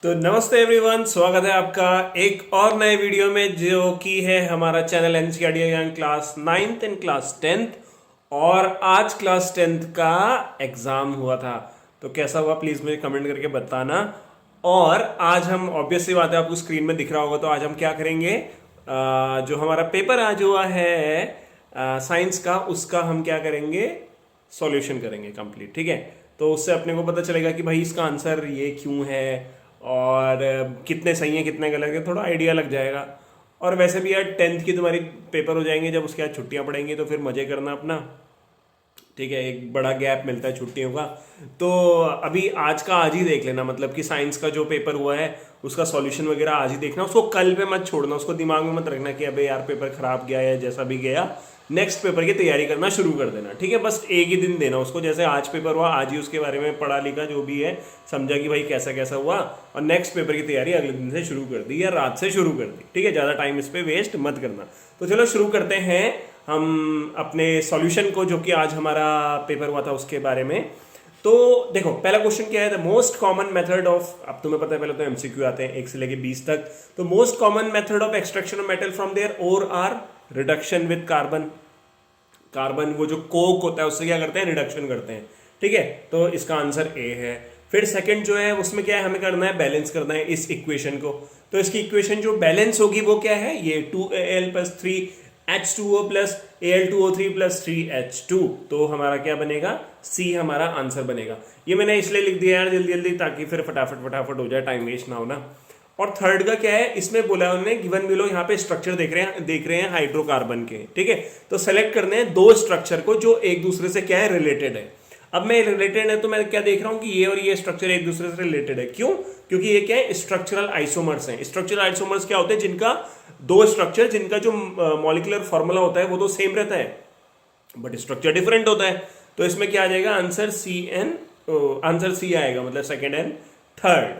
तो नमस्ते एवरीवन, स्वागत है आपका एक और नए वीडियो में जो कि है हमारा channel NCERT young class 9th and class 10th। और आज क्लास 10th का एग्जाम हुआ था, तो कैसा हुआ प्लीज़ मुझे कमेंट करके बताना। और आज हम ऑब्वियसली बात है, आपको स्क्रीन में दिख रहा होगा, तो आज हम क्या करेंगे, जो हमारा पेपर आज हुआ है साइंस का, उसका हम क्या करेंगे, सॉल्यूशन करेंगे कंप्लीट। ठीक है, तो उससे अपने को पता चलेगा कि भाई इसका आंसर ये क्यों है और कितने सही हैं कितने गलत हैं, थोड़ा आइडिया लग जाएगा। और वैसे भी यार 10th की तुम्हारी पेपर हो जाएंगे, जब उसके बाद छुट्टियां पड़ेंगी तो फिर मजे करना अपना। ठीक है, एक बड़ा गैप मिलता है छुट्टियों का, तो अभी आज का आज ही देख लेना। मतलब कि साइंस का जो पेपर हुआ है उसका सॉल्यूशन वगैरह आज ही देखना, उसको कल पे मत छोड़ना, उसको दिमाग में मत रखना कि अबे यार पेपर खराब गया या जैसा भी गया, नेक्स्ट पेपर की तैयारी करना शुरू कर देना। ठीक है, बस एक ही दिन देना उसको, जैसे आज पेपर हुआ आज ही उसके बारे में पढ़ा लिखा जो भी है, समझा कि भाई कैसा कैसा हुआ, और नेक्स्ट पेपर की तैयारी अगले दिन से शुरू कर दी या रात से शुरू कर दी। ठीक है, ज़्यादा टाइम इस पर वेस्ट मत करना। तो चलो शुरू करते हैं हम अपने सॉल्यूशन को, जो कि आज हमारा पेपर हुआ था उसके बारे में। तो देखो पहला क्वेश्चन क्या है, the most common method of, अब तुम्हें पता है पहले तो एमसीक्यू आते हैं 1 से लेके 20 तक। तो most common method of extraction of metal from their ore are reduction with carbon. Carbon वो जो कोक होता है उससे क्या करते हैं, रिडक्शन करते हैं। ठीक है, तो इसका आंसर ए है। फिर सेकंड जो है उसमें क्या है, हमें करना है बैलेंस करना है इस इक्वेशन को। तो इसकी इक्वेशन जो बैलेंस होगी वो क्या है, ये 2Al + 3H2O + Al2O3 + 3H2। तो हमारा क्या बनेगा, सी हमारा आंसर बनेगा। ये मैंने इसलिए लिख दिया यार जल्दी जल्दी, ताकि फिर फटाफट हो जाए, टाइम वेस्ट ना हो ना। और थर्ड का क्या है, इसमें बोला है उन्होंने, गिवन बिलो, यहाँ पे स्ट्रक्चर देख रहे हैं हाइड्रोकार्बन के। ठीक है, तो सेलेक्ट करने हैं दो स्ट्रक्चर को जो एक दूसरे से क्या है, रिलेटेड है। अब मैं रिलेटेड है तो मैं क्या देख रहा हूं कि ये और ये स्ट्रक्चर एक दूसरे से रिलेटेड है। क्यों? क्योंकि ये क्या है, स्ट्रक्चरल आइसोमर्स हैं। स्ट्रक्चरल आइसोमर्स क्या होते हैं, जिनका दो स्ट्रक्चर, जिनका जो मॉलिक्यूलर फॉर्मूला होता है वो तो सेम रहता है बट स्ट्रक्चर डिफरेंट होता है। तो इसमें क्या आ जाएगा, आंसर सी आएगा, मतलब सेकेंड एंड थर्ड।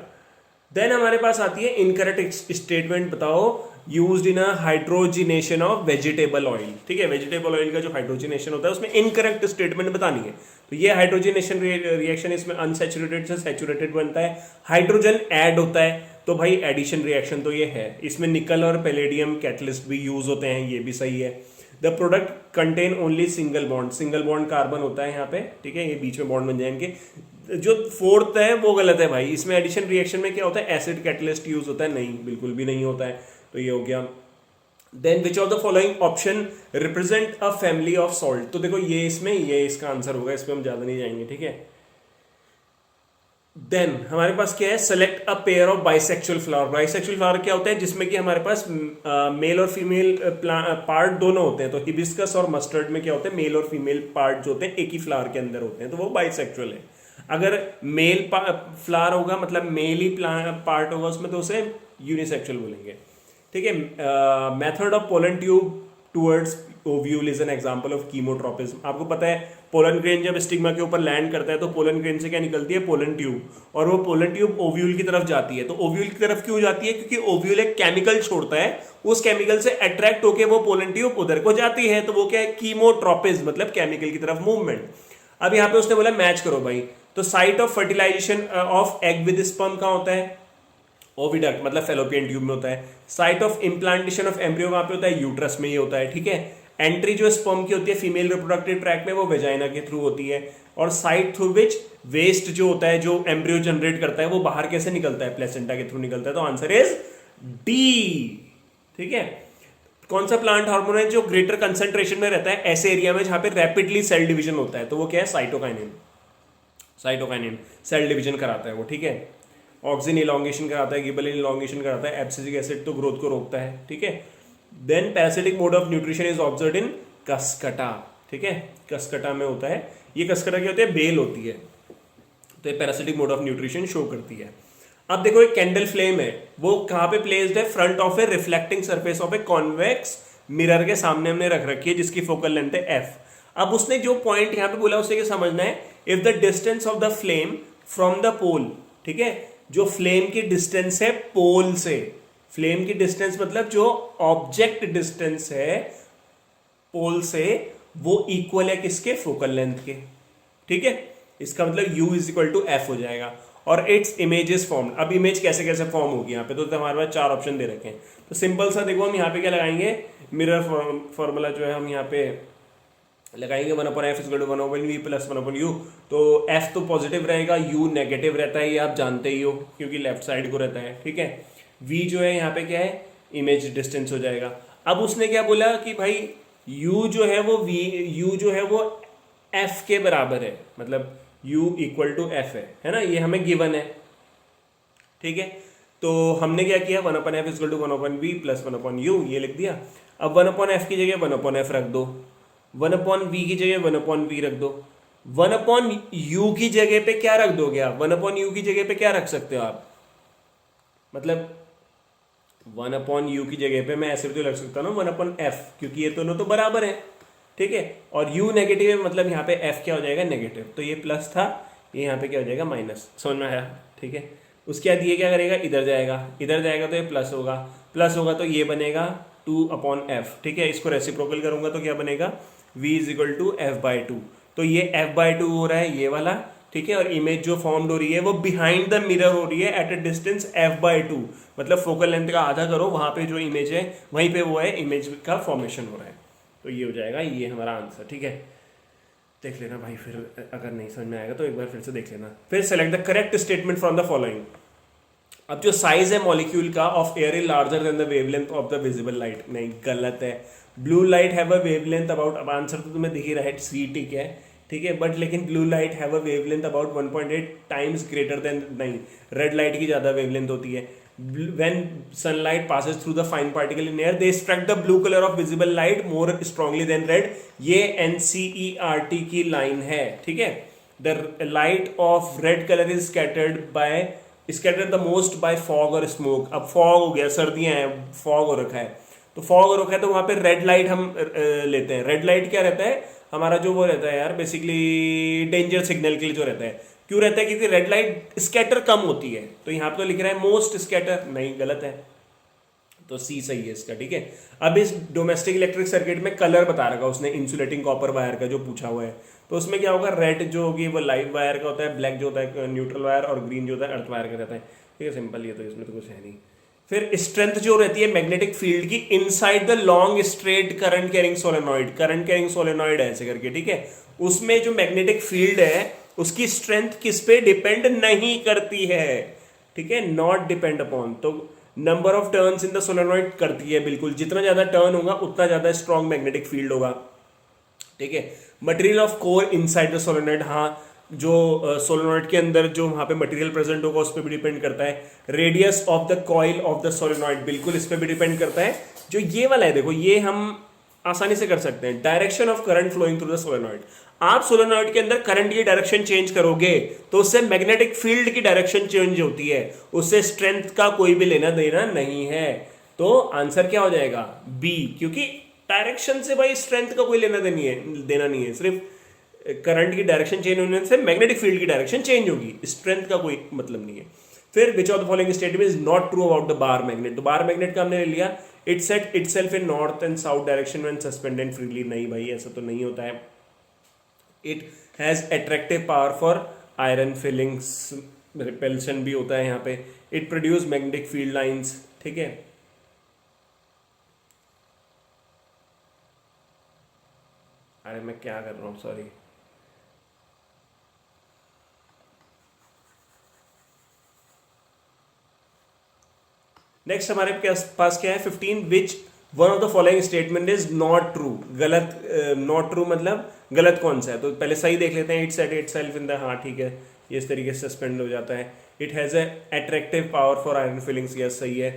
देन हमारे पास आती है इनकरेक्ट स्टेटमेंट, बताओ used in a hydrogenation of vegetable oil. ठीक है, वेजिटेबल ऑयल का जो हाइड्रोजिनेशन होता है उसमें इनकरेक्ट स्टेटमेंट बतानी है। तो ये हाइड्रोजिनेशन रिएक्शन, इसमें अनसैचुरेटेड से सैचुरेटेड बनता है, हाइड्रोजन ऐड होता है, तो भाई एडिशन रिएक्शन तो ये है। इसमें निकल और पैलेडियम कैटलिस्ट भी यूज होते हैं, ये भी सही है। The product contain only single bond carbon होता है यहाँ पे। ठीक है, ये बीच में बॉन्ड बन जाएंगे। जो फोर्थ है वो गलत है भाई, इसमें एडिशन रिएक्शन में क्या होता है, एसिड कैटलिस्ट यूज होता है, नहीं बिल्कुल भी नहीं होता है, तो ये हो गया। Then which of the following option represent a family of salt. तो देखो ये इसमें ये इसका आंसर होगा, इसमें हम ज्यादा नहीं जाएंगे। ठीक है, देन हमारे पास क्या है, select a pair of bisexual flower. Bisexual flower क्या होता है, जिसमें कि हमारे पास मेल और फीमेल पार्ट दोनों होते हैं। तो हिबिस्कस और मस्टर्ड में क्या होते हैं, मेल और फीमेल पार्ट जो होते हैं एक ही फ्लावर के अंदर होते हैं, तो वो बाइसेक्सुअल है। अगर मेल फ्लावर होगा, मतलब मेल ही पार्ट होगा उसमें, तो उसे यूनिसेक्सुअल बोलेंगे। ठीक है, method of pollen tube towards ovule is an example of chemotropism. आपको पता है पोलन ग्रेन जब स्टिग्मा के ऊपर लैंड करता है तो पोलन ग्रेन से क्या निकलती है, पोलन ट्यूब, और वो पोलन ट्यूब ओव्यूल की तरफ जाती है। तो ओव्यूल की तरफ क्यों जाती है, क्योंकि ओव्यूल एक केमिकल छोड़ता है, उस केमिकल से अट्रैक्ट होकर वो पोलन ट्यूब उधर को जाती है, तो वो क्या है, कीमोट्रोपिज्म, मतलब केमिकल की तरफ मूवमेंट। अब यहाँ पे उसने बोला मैच करो भाई, तो site of fertilisation of egg with sperm कहाँ होता है, ओविडक्ट, मतलब फेलोपियन ट्यूब में होता है। Site of implantation of embryo कहाँ पे होता है, यूट्रस में ही होता है। ठीक है, एंट्री जो स्पर्म की होती है फीमेल रिप्रोडक्टिव ट्रैक में, वो वेजाइना के थ्रू होती है। और साइट थ्रू विच वेस्ट जो होता है, जो एम्ब्रियो जनरेट करता है, वो बाहर कैसे निकलता है, प्लेसेंटा के थ्रू निकलता है। तो आंसर इज डी। ठीक है, कौन सा प्लांट हार्मोन है जो ग्रेटर कंसेंट्रेशन में रहता है ऐसे एरिया में जहां पे रैपिडली सेल डिवीजन होता है, तो वो क्या है, साइटोकाइनिन। साइटोकाइनिन सेल डिवीजन कराता है वो। ठीक है, ऑक्सिन इलॉन्गेशन कराता है, गिबरेलिन इलॉन्गेशन कराता है, एब्सिसिक एसिड तो ग्रोथ को रोकता है। ठीक है, then parasitic mode of nutrition is observed in Cuscuta. ठीक है, कस्कटा में होता है ये। कस्कटा क्या होती है, बेल होती है, तो ये parasitic mode of nutrition show करती है। अब देखो एक कैंडल फ्लेम है, वो कहाँ पे प्लेस्ड है, front of A reflecting surface of a convex mirror के सामने हमने रख रखी है, जिसकी फोकल लेंथ है एफ। अब उसने जो पॉइंट यहाँ पे बोला उसे क्या समझना है, if the distance of the flame from the pole. ठीक है, जो फ्लेम की डिस्टेंस है पोल से, फ्लेम की डिस्टेंस मतलब जो ऑब्जेक्ट डिस्टेंस है पोल से, वो इक्वल है किसके, फोकल लेंथ के। ठीक है, इसका मतलब u is equal to F हो जाएगा। और इट्स इमेज इज फॉर्म। अब इमेज कैसे कैसे फॉर्म होगी यहाँ पे, तो हमारे पास 4 ऑप्शन दे रखे हैं। तो सिंपल सा देखो हम यहाँ पे क्या लगाएंगे, मिरर फॉर्मूला जो है हम यहाँ पे लगाएंगे 1/f = 1/v + 1/u। तो f तो पॉजिटिव रहेगा, u नेगेटिव रहता है, ये आप जानते ही हो क्योंकि लेफ्ट साइड को रहता है, ठीक है। v जो है यहाँ पे क्या है, इमेज डिस्टेंस हो जाएगा। अब उसने क्या बोला कि भाई u जो है वो f के बराबर है, मतलब u = f है ना, ये हमें गिवन है, ठीक है। तो हमने क्या किया, 1/f = 1/v + 1/u ये लिख दिया। अब 1/f की जगह 1/f रख दो, 1/v की जगह 1/v रख दो। 1/u की जगह पे क्या रख दोगे आप, 1/u की जगह पे क्या रख सकते हो आप, मतलब 1/u की जगह पे मैं ऐसे भी तो रख सकता हूँ 1/f, क्योंकि ये दोनों तो बराबर है, ठीक है। और u नेगेटिव है, मतलब यहाँ पे f क्या हो जाएगा, नेगेटिव। तो ये प्लस था, ये यहाँ पे क्या हो जाएगा, माइनस। समझ में आया, ठीक है। उसके बाद ये क्या करेगा, इधर जाएगा तो ये प्लस होगा तो ये बनेगा 2/f, ठीक है। इसको रेसिप्रोकल करूंगा तो क्या बनेगा, v = f/2। तो ये f/2 हो रहा है ये वाला, ठीक है। और इमेज जो फॉर्म्ड हो रही है वो बिहाइंड द मिरर हो रही है एट अ डिस्टेंस f/2, मतलब फोकल लेंथ का आधा करो, वहां पे जो इमेज है वहीं पे वो है, इमेज का फॉर्मेशन हो रहा है। तो ये हो जाएगा, ये हमारा आंसर, ठीक है। देख लेना भाई, फिर अगर नहीं समझ में आएगा तो एक बार फिर से देख लेना। फिर select the correct statement from the following. अब जो साइज है मॉलिक्यूल का of air is larger than the wavelength of the visible light, नहीं गलत है। Blue light have a wavelength about, अब आंसर तो तुम्हें दिख ही रहा है, सी टिक है, ठीक है। बट लेकिन blue light have a wavelength about 1.8 times greater than, नहीं, रेड लाइट की ज्यादा वेवलेंथ होती है। when sunlight passes through the fine particle in air, they strike the blue color of visible light more strongly than red। ये NCERT की line है, ठीक है। the light of red color is scattered the most by fog or smoke। अब fog हो गया, सर्दियां हैं, fog हो रखा है, तो fog हो रखा है तो वहां पे रेड लाइट हम लेते हैं। रेड लाइट क्या रहता है हमारा, जो वो रहता है यार बेसिकली डेंजर सिग्नल के लिए जो रहता है। क्यों रहता है, क्योंकि रेड लाइट स्कैटर कम होती है। तो यहाँ पे तो लिख रहा है मोस्ट स्कैटर, नहीं गलत है, तो सी सही है इसका, ठीक है। अब इस डोमेस्टिक इलेक्ट्रिक सर्किट में कलर बता रखा उसने इंसुलेटिंग कॉपर वायर का जो पूछा हुआ है, तो उसमें क्या होगा, रेड जो होगी वो लाइव वायर का होता है, ब्लैक जो होता है न्यूट्रल वायर, और ग्रीन जो होता है अर्थ वायर का रहता है, ठीक है। सिंपल, ये तो इसमें तो कुछ है नहीं। फिर स्ट्रेंथ जो रहती है मैग्नेटिक फील्ड की inside the long straight current carrying solenoid ऐसे करके, ठीक है। उसमें जो मैग्नेटिक फील्ड है उसकी स्ट्रेंथ किस पे डिपेंड नहीं करती है, ठीक है, नॉट डिपेंड अपॉन। तो number of turns in the solenoid करती है, बिल्कुल जितना ज्यादा टर्न होगा उतना ज्यादा स्ट्रॉन्ग मैग्नेटिक फील्ड होगा, ठीक है। Material of core inside the solenoid, हाँ, जो सोलेनॉइड के अंदर जो वहां पे मटेरियल प्रेजेंट होगा उस पर भी डिपेंड करता है। Radius of the coil of the solenoid, बिल्कुल इस पर भी डिपेंड करता है। जो ये वाला है देखो, ये हम आसानी से कर सकते हैं, direction of current flowing through the solenoid. आप सोलेनॉइड के अंदर करंट की डायरेक्शन चेंज करोगे तो उससे मैग्नेटिक फील्ड की डायरेक्शन चेंज होती है, उससे स्ट्रेंथ का कोई भी लेना देना नहीं है। तो आंसर क्या हो जाएगा, बी, क्योंकि डायरेक्शन से भाई स्ट्रेंथ का कोई लेना देना नहीं है, सिर्फ करंट की डायरेक्शन चेंज होने से मैग्नेटिक फील्ड की डायरेक्शन चेंज होगी, स्ट्रेंथ का कोई मतलब नहीं है। फिर विच of the following statement is not true about the bar magnet. तो बार मैग्नेट का हमने ले लिया, it set itself in north and south direction when suspended freely, नहीं भाई ऐसा तो नहीं होता है। It has attractive power for iron fillings, repulsion भी होता है यहाँ पे। It produce magnetic field lines, ठीक है। अरे मैं क्या कर रहा हूँ, सॉरी। नेक्स्ट हमारे पास क्या है 15, विच one of the following statement is not true. गलत, नॉट ट्रू मतलब गलत कौन सा है, तो पहले सही देख लेते हैं। It set itself in the, हाँ ठीक है, ये इस तरीके से सस्पेंड हो जाता है। It has a attractive power for iron filings, yes सही है,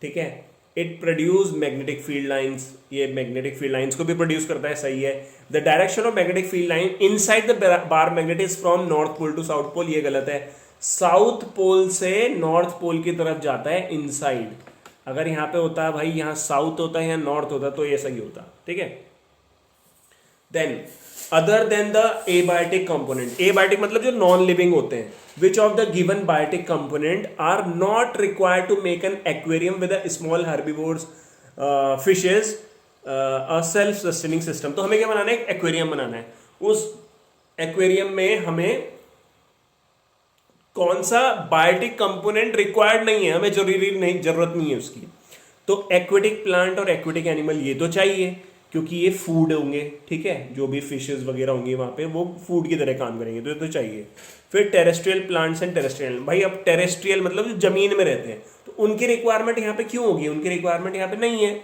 ठीक है। It produce magnetic field lines, ये मैग्नेटिक फील्ड लाइंस को भी प्रोड्यूस करता है, सही है। The direction of magnetic field line inside the bar magnet is from north pole to south pole, ये गलत है। साउथ पोल से नॉर्थ पोल की तरफ जाता है इनसाइड। अगर यहाँ पे होता है भाई, यहाँ साउथ होता है या नॉर्थ होता तो ये सही होता, ठीक है। Then other than the abiotic component, abiotic मतलब जो नॉन लिविंग होते हैं, which of the given biotic component are not required to make an aquarium with a small herbivores fishes a self sustaining system. तो हमें क्या बनाना है, एक aquarium बनाना है। उस एक्वेरियम में हमें कौन सा बायोटिक कंपोनेंट रिक्वायर्ड नहीं है, हमें जरूरत नहीं है उसकी। तो एक्वेटिक प्लांट और एक्वेटिक एनिमल ये तो चाहिए, क्योंकि ये फूड होंगे, ठीक है, जो भी फिशेस वगैरह होंगी वहाँ पे वो फूड की तरह काम करेंगे, तो ये तो चाहिए। फिर टेरेस्ट्रियल प्लांट्स एंड टेरेस्ट्रियल, भाई अब टेरेस्ट्रियल मतलब जो जमीन में रहते हैं, तो उनकी रिक्वायरमेंट यहाँ पे क्यों होगी, उनकी रिक्वायरमेंट यहाँ पे नहीं है।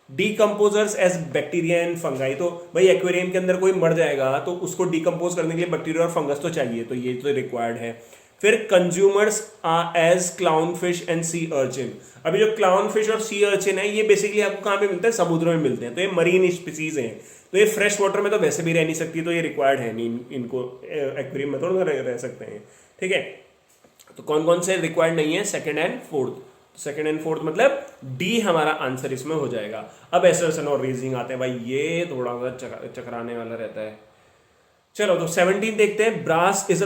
Decomposers as bacteria and fungi, तो भाई एक्वेरियम के अंदर कोई मर जाएगा तो उसको डीकम्पोज करने के लिए बैक्टीरिया और फंगस तो चाहिए, तो ये तो रिक्वायर्ड है। फिर consumers as clown fish and sea urchin, अभी जो क्लाउन फिश और सी अर्चिन है ये बेसिकली आपको कहाँ पे मिलते हैं, समुद्र में मिलते हैं, तो ये मरीन स्पीसीज हैं, तो ये फ्रेश वाटर में तो वैसे भी रह नहीं सकती, तो ये रिक्वायर्ड है नहीं, इनको एक्वेरियम में थोड़ा रह सकते हैं, ठीक है। तो कौन कौन से रिक्वायर्ड नहीं है, second and fourth, second and fourth मतलब डी हमारा आंसर इसमें हो जाएगा। अब एसर्शन और रीजनिंग आते हैं, भाई ये थोड़ा सा चकराने वाला रहता है। चलो तो 17 देखते हैं। Brass is a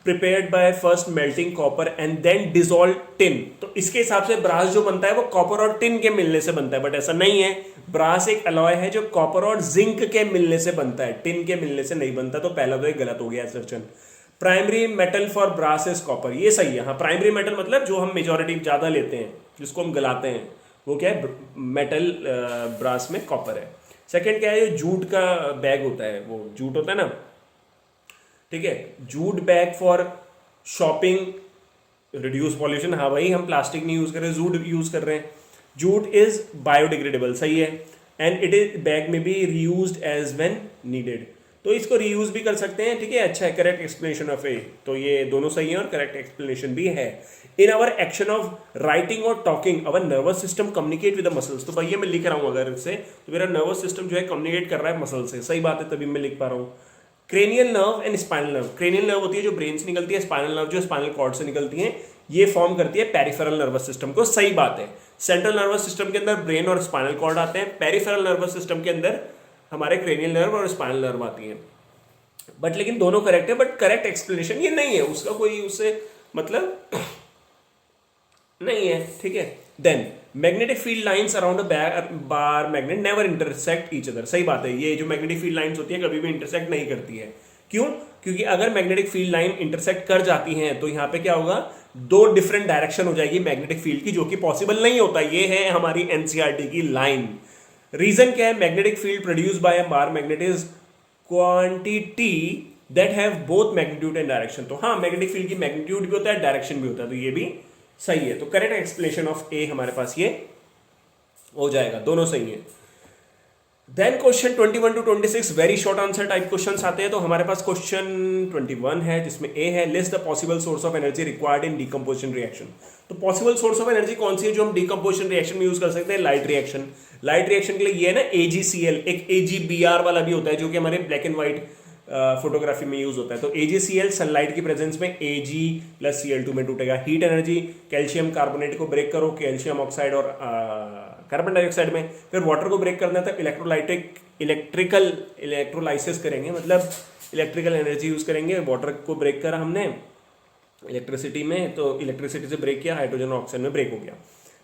prepared by first melting copper and then dissolve tin, तो इसके हिसाब से ब्रास जो बनता है वो कॉपर और टिन के मिलने से बनता है, बट ऐसा नहीं है। ब्रास एक अलॉय है जो कॉपर और जिंक के मिलने से बनता है, टिन के मिलने से नहीं बनता, तो पहला तो एक गलत हो गया assertion. Primary metal for brass is copper, ये सही है। हाँ, प्राइमरी मेटल मतलब जो हम मेजोरिटी ज्यादा लेते हैं, जिसको हम गलाते हैं, वो क्या है, मेटल ब्रास में कॉपर है। सेकंड क्या है, जो जूट का बैग होता है, वो जूट होता है ना, ठीक है, jute bag for shopping reduce pollution, हाँ भाई हम प्लास्टिक नहीं यूज कर रहे, जूट यूज कर रहे हैं। जूट इज बायोडिग्रेडेबल, सही है। एंड इट इज बैग में be reused as when needed, तो इसको रीयूज भी कर सकते हैं, ठीक है, अच्छा है, करेक्ट एक्सप्लेनेशन ऑफ ए, तो ये दोनों सही है और करेक्ट एक्सप्लेनेशन भी है। In our action of writing और talking our nervous system communicate with the muscles, तो भैया मैं लिख रहा हूँ अगर इससे, तो मेरा नर्वस सिस्टम जो है कम्युनिकेट कर रहा है मसल से, सही बात है, तभी मैं लिख पा रहा हूँ। Cranial nerve and spinal nerve, cranial nerve होती है जो ब्रेन से निकलती है, स्पाइनल नर्व जो स्पाइनल कॉर्ड से निकलती है, ये फॉर्म करती है पेरिफेरल नर्वस सिस्टम को, सही बात है। सेंट्रल नर्वस सिस्टम के अंदर ब्रेन और स्पाइनल कॉर्ड आते हैं, पेरिफेरल नर्वस सिस्टम के अंदर हमारे क्रेनियल नर्व और स्पाइनल नर्व आती है। बट लेकिन दोनों करेक्ट है, बट करेक्ट एक्सप्लेनेशन ये नहीं है, उसका कोई उससे मतलब नहीं है, ठीक है। Then magnetic field lines around bar magnet never intersect each other, सही बात है, ये जो मैग्नेटिक फील्ड लाइंस होती है कभी भी इंटरसेक्ट नहीं करती है। क्यों? क्योंकि अगर मैग्नेटिक फील्ड लाइन इंटरसेक्ट कर जाती हैं तो यहाँ पे क्या होगा, दो डिफरेंट डायरेक्शन हो जाएगी मैग्नेटिक फील्ड की, जो कि पॉसिबल नहीं होता। ये है हमारी एनसीईआरटी की लाइन। रीजन क्या है, magnetic field produce by a bar magnet is quantity that have both magnitude and direction, तो हाँ मैग्नेटिक फील्ड की मैग्नीट्यूड भी होता है, डायरेक्शन भी होता है, तो ये भी सही है। तो करेक्ट एक्सप्लेनेशन ऑफ ए हमारे पास ये हो जाएगा, दोनों सही है। Then question 21 to 26 very short answer type questions आते हैं, तो हमारे पास क्वेश्चन 21 है जिसमें ए है, list the possible source of energy required in decomposition reaction. तो पॉसिबल सोर्स ऑफ एनर्जी कौन सी है जो हम डीकंपोजिशन रिएक्शन में यूज कर सकते हैं, लाइट रिएक्शन। लाइट रिएक्शन के लिए ये है ना AgCl, एक AgBr वाला भी होता है जो कि हमारे ब्लैक एंड व्हाइट फोटोग्राफी में यूज होता है। तो AgCl सनलाइट की प्रेजेंस में Ag प्लस Cl2 में टूटेगा। हीट एनर्जी, कैल्शियम कार्बोनेट को ब्रेक करो कैल्शियम ऑक्साइड और कार्बन डाइऑक्साइड में, फिर वाटर को ब्रेक करना था इलेक्ट्रिकल इलेक्ट्रोलाइसिस करेंगे, मतलब इलेक्ट्रिकल एनर्जी यूज करेंगे। वाटर को ब्रेक करा हमने इलेक्ट्रिसिटी में, तो इलेक्ट्रिसिटी से ब्रेक किया, हाइड्रोजन और ऑक्सीजन में ब्रेक हो गया,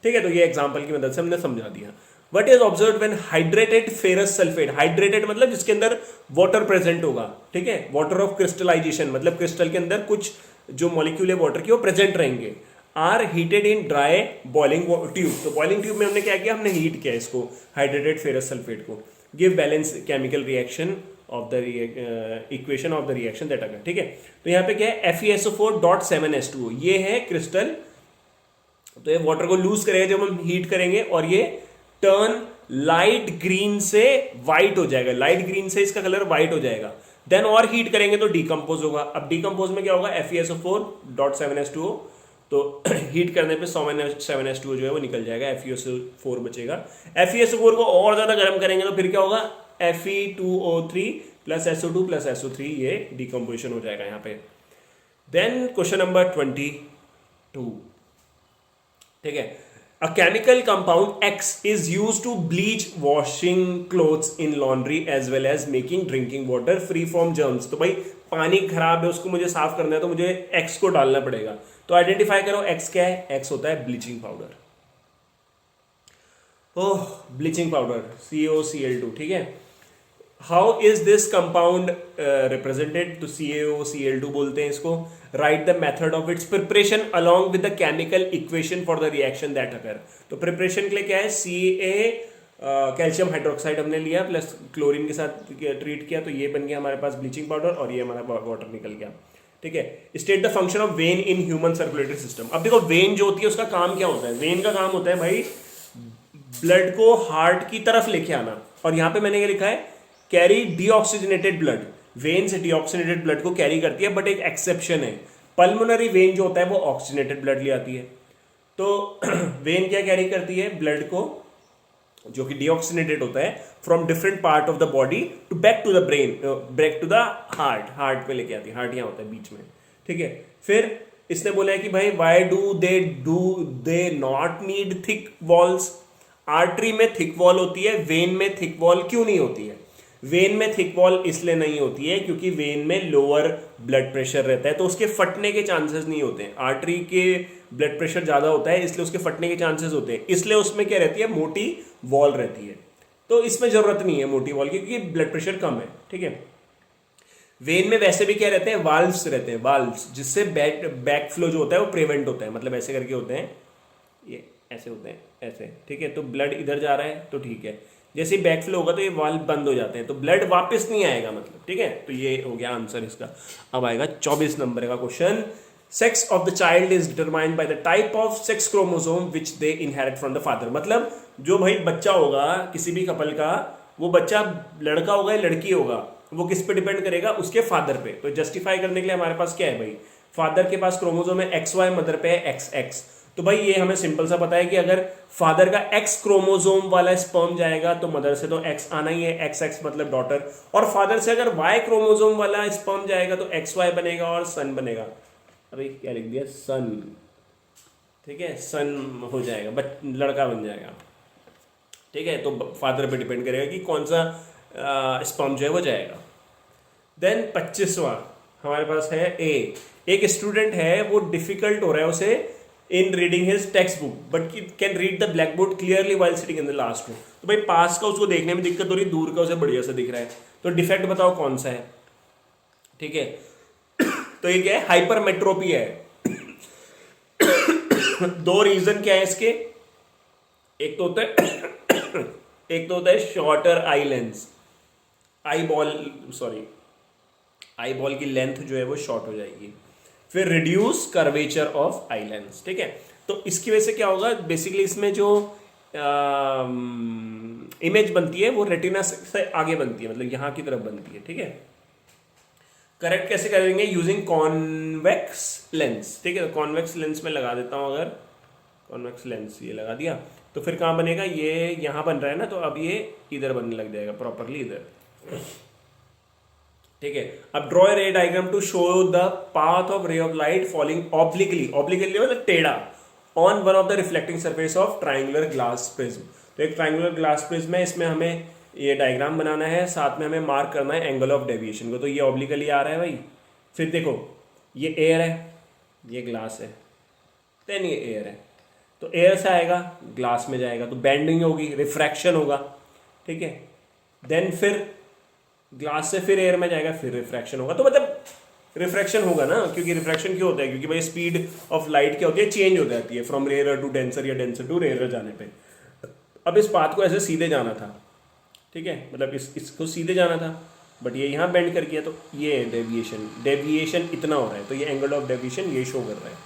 ठीक है। तो ये एग्जांपल की मदद से हमने समझा दिया। What is observed when hydrated ferrous sulfate, hydrated मतलब जिसके अंदर वाटर प्रेजेंट होगा, ठीक है, वाटर ऑफ क्रिस्टलाइजेशन मतलब क्रिस्टल के अंदर कुछ जो मॉलिक्यूल है वाटर की वो प्रेजेंट रहेंगे, are heated in dry boiling tube. तो बॉइलिंग ट्यूब में हमने क्या किया, हमने हीट किया इसको हाइड्रेटेड फेरस सल्फेट को, give balance chemical reaction of the equation of the reaction that अगर, ठीक है। तो यहाँ पे क्या है, FeSO4.7H2O, ये है क्रिस्टल, तो ये वाटर को लूज करेगा जब हम हीट करेंगे और ये टर्न लाइट ग्रीन से व्हाइट हो जाएगा, लाइट ग्रीन से इसका कलर व्हाइट हो जाएगा। देन और हीट करेंगे तो डीकंपोज होगा। अब डीकंपोज में क्या होगा, FeSO4.7H2O, तो हीट करने पे 7H2O जो है वो निकल जाएगा, FeSO4 बचेगा। FeSO4 को और ज्यादा गर्म करेंगे तो फिर क्या होगा, Fe2O3 plus SO2 plus SO3, ये डीकंपोजिशन हो जाएगा यहाँ पे। देन क्वेश्चन नंबर 22, ठीक है। A chemical compound X is used to bleach washing clothes in laundry as well as making drinking water free from germs। तो भाई पानी खराब है उसको मुझे साफ करना है तो मुझे X को डालना पड़ेगा। तो आइडेंटिफाई करो X क्या है, X होता है ब्लीचिंग पाउडर। ओह, ब्लीचिंग पाउडर COCl2, ठीक है। How is this compound represented, तो CaOCl2 बोलते हैं इसको. Right the method of its preparation along with the chemical equation for the reaction that अकर. तो प्रिपरेशन के लिए क्या है, कैल्शियम हाइड्रोक्साइड हमने लिया प्लस क्लोरीन के साथ ट्रीट किया, तो ये बन गया हमारे पास ब्लीचिंग पाउडर और ये हमारा वाटर निकल गया. ठीक है. State the function of when in human circulatory system. अब देखो वेन जो होती है उसका काम क्या होता है. वेन का काम होता है भाई ब्लड को हार्ट की तरफ लेके आना. और यहां पे मैंने क्या लिखा है, कैरी डीऑक्सीजनेटेड ब्लड. वेन से डीऑक्सीजनेटेड ब्लड को कैरी करती है, बट एक एक्सेप्शन है. पल्मोनरी वेन जो होता है वो ऑक्सीजनेटेड ब्लड ले आती है. तो वेन क्या कैरी करती है, ब्लड को जो कि डीऑक्सीजनेटेड होता है from different part of the body to back to the brain, back to the heart पे लेके आती है. हार्ट यहाँ होता है बीच में. ठीक है. फिर इसने बोला है कि भाई why do they not need thick walls. Artery में थिक वॉल होती है, वेन में थिक वॉल क्यों नहीं होती है. वेन में थिक वॉल इसलिए नहीं होती है क्योंकि वेन में लोअर ब्लड प्रेशर रहता है, तो उसके फटने के चांसेस नहीं होते हैं. आर्टरी के ब्लड प्रेशर ज़्यादा होता है इसलिए उसके फटने के चांसेस होते हैं, इसलिए उसमें क्या रहती है, मोटी वॉल रहती है. तो इसमें ज़रूरत नहीं है मोटी वॉल की क्योंकि ब्लड प्रेशर कम है. ठीक है. वेन में वैसे भी क्या रहते हैं, वाल्व्स रहते हैं, वाल्व्स, जिससे बैक फ्लो जो होता है वो प्रिवेंट होता है. मतलब ऐसे करके होते हैं, ये ऐसे होते हैं ऐसे. ठीक है. तो ब्लड इधर जा रहा है तो ठीक है, जैसे ही बैक फ्लो होगा तो ये वाल्व बंद हो जाते हैं, तो ब्लड वापस नहीं आएगा मतलब. ठीक है. तो ये हो गया आंसर इसका. अब आएगा 24 नंबर का question. Sex of the child is determined by the type of sex chromosome which they inherit from the father. मतलब जो भाई बच्चा होगा किसी भी कपल का, वो बच्चा लड़का होगा या लड़की होगा, वो किस पे डिपेंड करेगा, उसके फादर पे. तो जस्टिफाई करने के लिए हमारे पास क्या है भाई, फादर के पास क्रोमोसोम है XY, मदर पे है XX. तो भाई ये हमें सिंपल सा पता है कि अगर फादर का X क्रोमोसोम वाला स्पर्म जाएगा तो मदर से तो X आना ही है, XX मतलब डॉटर. और फादर से अगर Y क्रोमोसोम वाला स्पर्म जाएगा तो XY बनेगा और सन बनेगा. अरे क्या लिख दिया, सन. ठीक है. सन हो जाएगा, बट लड़का बन जाएगा. ठीक है. तो फादर पे डिपेंड करेगा कि कौन सा स्पर्म जो है वो जाएगा. देन 25वां हमारे पास है ए. एक स्टूडेंट है, वो डिफिकल्ट हो रहा है उसे in reading his textbook but can read the blackboard clearly while sitting in the last row. तो भाई पास का उसको देखने में दिक्कत हो रही, दूर का उसे बढ़िया से दिख रहा है. तो डिफेक्ट बताओ कौन सा है. ठीक है. तो ये क्या है, हाइपरमेट्रोपी है. दो रीजन क्या है इसके, एक तो होता है shorter eye lens, eye ball की लेंथ जो है वो शॉर्ट हो जाएगी. फिर reduce curvature of eye lens. ठीक है. तो इसकी वजह से क्या होगा, बेसिकली इसमें जो इमेज बनती है वो रेटिना से आगे बनती है, मतलब यहां की तरफ बनती है. ठीक है. करेक्ट कैसे करेंगे, यूजिंग कॉन्वेक्स लेंस. ठीक है. तो कॉन्वेक्स लेंस में लगा देता हूं, अगर कॉन्वेक्स लेंस ये लगा दिया तो फिर कहाँ बनेगा, ये यहाँ बन रहा है ना, तो अब ये इधर बनने लग जाएगा प्रॉपरली इधर. ठीक है. अब draw ray diagram to show the path of ray of light falling obliquely मतलब टेढ़ा on one of the reflecting surface of triangular glass prism. तो एक ट्राइंगुलर ग्लास प्रिज्म है, इसमें हमें ये डायग्राम बनाना है, साथ में हमें मार्क करना है एंगल ऑफ डेविएशन को. तो ये ऑब्लिकली आ रहा है भाई. फिर देखो ये एयर है, ये ग्लास है, देन ये एयर है. तो एयर से आएगा ग्लास में जाएगा तो बेंडिंग होगी, रिफ्रैक्शन होगा. ठीक है. देन फिर ग्लास से फिर एयर में जाएगा, फिर रिफ्रैक्शन होगा. तो मतलब रिफ्रैक्शन होगा ना, क्योंकि रिफ्रैक्शन क्यों होता है, क्योंकि भाई स्पीड ऑफ लाइट क्या होती है, चेंज हो जाती है फ्रॉम रेयर टू डेंसर या डेंसर टू रेयर जाने पे. अब इस पाथ को ऐसे सीधे जाना था. ठीक है. मतलब इसको सीधे जाना था, बट ये यहाँ बेंड कर गया, तो ये डेविएशन इतना हो रहा है, तो ये एंगल ऑफ डेविएशन ये शो कर रहा है.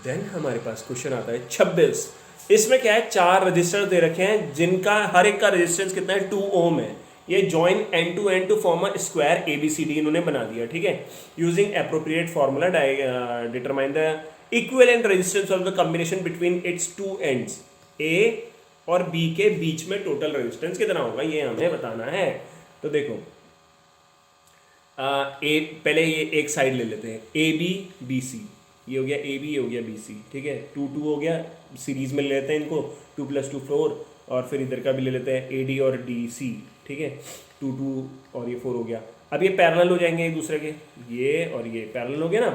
देन हमारे पास क्वेश्चन आता है 26. इसमें क्या है, 4 रजिस्टर दे रखे हैं जिनका हर एक का रेजिस्टेंस कितना है, 2 ओम है. ये join and to form a square ABCD इन्होंने बना दिया. ठीक है. Using appropriate formula determine the equivalent resistance of the combination between its 2 ends. A और B के बीच में टोटल रेजिस्टेंस कितना होगा ये हमें बताना है. तो देखो पहले ये एक साइड ले लेते हैं, ABBC. ये हो गया AB, ये हो गया BC. ठीक है. 2 हो गया, सीरीज में ले लेते हैं इनको, 2 + 2 4. और फिर इधर का भी ले लेते हैं AD और DC. ठीक है. 2 और ये 4 हो गया. अब ये पैरेलल हो जाएंगे एक दूसरे के, ये और ये पैरेलल हो गया ना,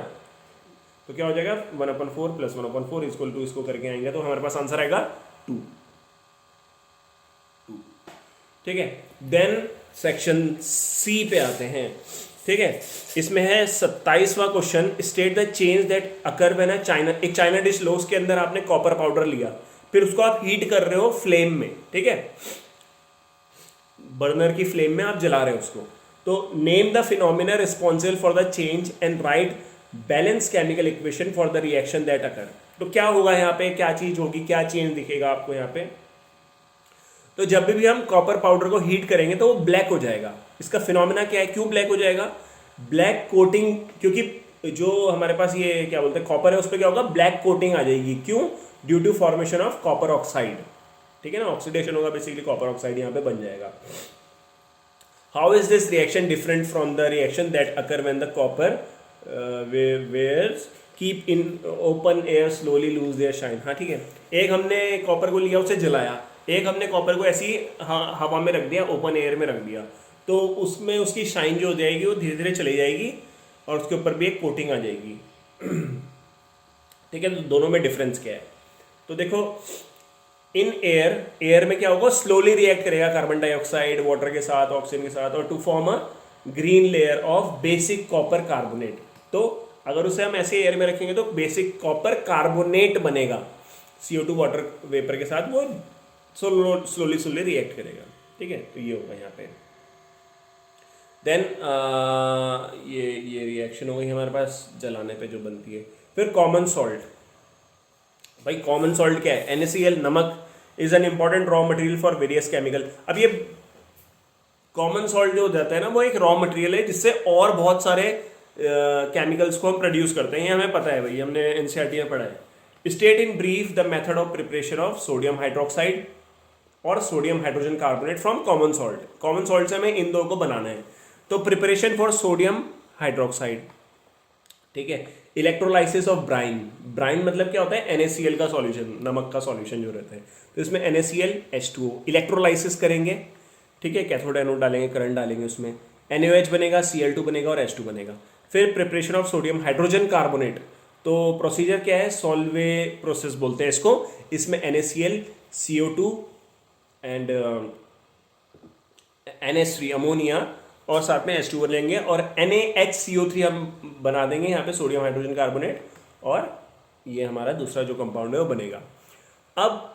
तो क्या हो जाएगा 1/4 + 1/4 = 2. इसको करके आएंगे तो हमारे पास आंसर आएगा 2. ठीक है। देन सेक्शन सी पे आते हैं, ठीक है। इसमें है 27वां question, state the change that occur when एक चाइना डिश लो, उसके अंदर आपने कॉपर पाउडर लिया, फिर उसको आप हीट कर रहे हो फ्लेम में, ठीक है, बर्नर की फ्लेम में आप जला रहे हो उसको। तो name the phenomena responsible for the change and right balance chemical equation for the reaction that अकर। तो क्या होगा यहाँ पे, क्या चीज होगी, क्या चेंज दिखेगा आपको यहाँ पे। तो जब भी हम कॉपर पाउडर को हीट करेंगे तो वो ब्लैक हो जाएगा। इसका फिनोमिना क्या है, क्यों ब्लैक हो जाएगा, ब्लैक कोटिंग, क्योंकि जो हमारे पास ये क्या बोलते हैं कॉपर है, उस पर क्या होगा, ब्लैक कोटिंग आ जाएगी। क्यों, due to formation of copper oxide, ठीक है ना, ऑक्सीडेशन होगा बेसिकली, कॉपर ऑक्साइड यहाँ पे बन जाएगा। How is this reaction different from the reaction that occur when the copper wares keep in open air slowly lose their shine. हाँ ठीक है, एक हमने कॉपर को लिया, उसे जलाया, एक हमने कॉपर को ऐसी हवा में रख दिया, ओपन एयर में रख दिया, तो उसमें उसकी शाइन जो हो जाएगी वो धीरे धीरे चली जाएगी और उसके ऊपर भी एक कोटिंग आ जाएगी। ठीक है, तो दोनों में डिफरेंस क्या है, तो देखो इन एयर में क्या होगा, स्लोली रिएक्ट करेगा कार्बन डाइऑक्साइड वाटर के साथ, ऑक्सीजन के साथ, और to form a green layer of basic copper carbonate. तो अगर उसे हम ऐसे एयर में रखेंगे तो बेसिक कॉपर कार्बोनेट बनेगा, CO2 वाटर वेपर के साथ वो स्लोली रिएक्ट करेगा, ठीक है। तो ये होगा यहाँ पे। देन ये रिएक्शन हो गई हमारे पास जलाने पे जो बनती है। फिर कॉमन सॉल्ट, भाई कॉमन सॉल्ट क्या है, NaCl, नमक is an important raw material for various chemical. अब ये कॉमन सॉल्ट जो हो जाता है ना, वो एक रॉ मटेरियल है जिससे और बहुत सारे केमिकल्स को हम प्रोड्यूस करते हैं, ये हमें पता है भाई, हमने NCERT में पढ़ा है। State in brief the method of preparation of sodium hydroxide और sodium hydrogen carbonate from common salt. Common salt से हमें इन दो को बनाना है। तो प्रिपरेशन फॉर सोडियम हाइड्रोक्साइड, ठीक है, इलेक्ट्रोलाइसिस ऑफ ब्राइन, ब्राइन मतलब क्या होता है, NaCl का सॉल्यूशन, नमक का सॉल्यूशन जो रहता है, तो इसमें NaCl H2O इलेक्ट्रोलाइसिस करेंगे, ठीक है, कैथोड एनोड डालेंगे, करंट डालेंगे, उसमें NaOH बनेगा, Cl2 बनेगा और H2 बनेगा। फिर preparation of sodium hydrogen carbonate, तो प्रोसीजर क्या है, सॉल्वे प्रोसेस बोलते हैं इसको। इसमें NaCl CO2 and NH3 ammonia और साथ में H2 लेंगे और NaHCO3 हम बना देंगे यहाँ पे सोडियम हाइड्रोजन कार्बोनेट, और ये हमारा दूसरा जो कंपाउंड है वो बनेगा। अब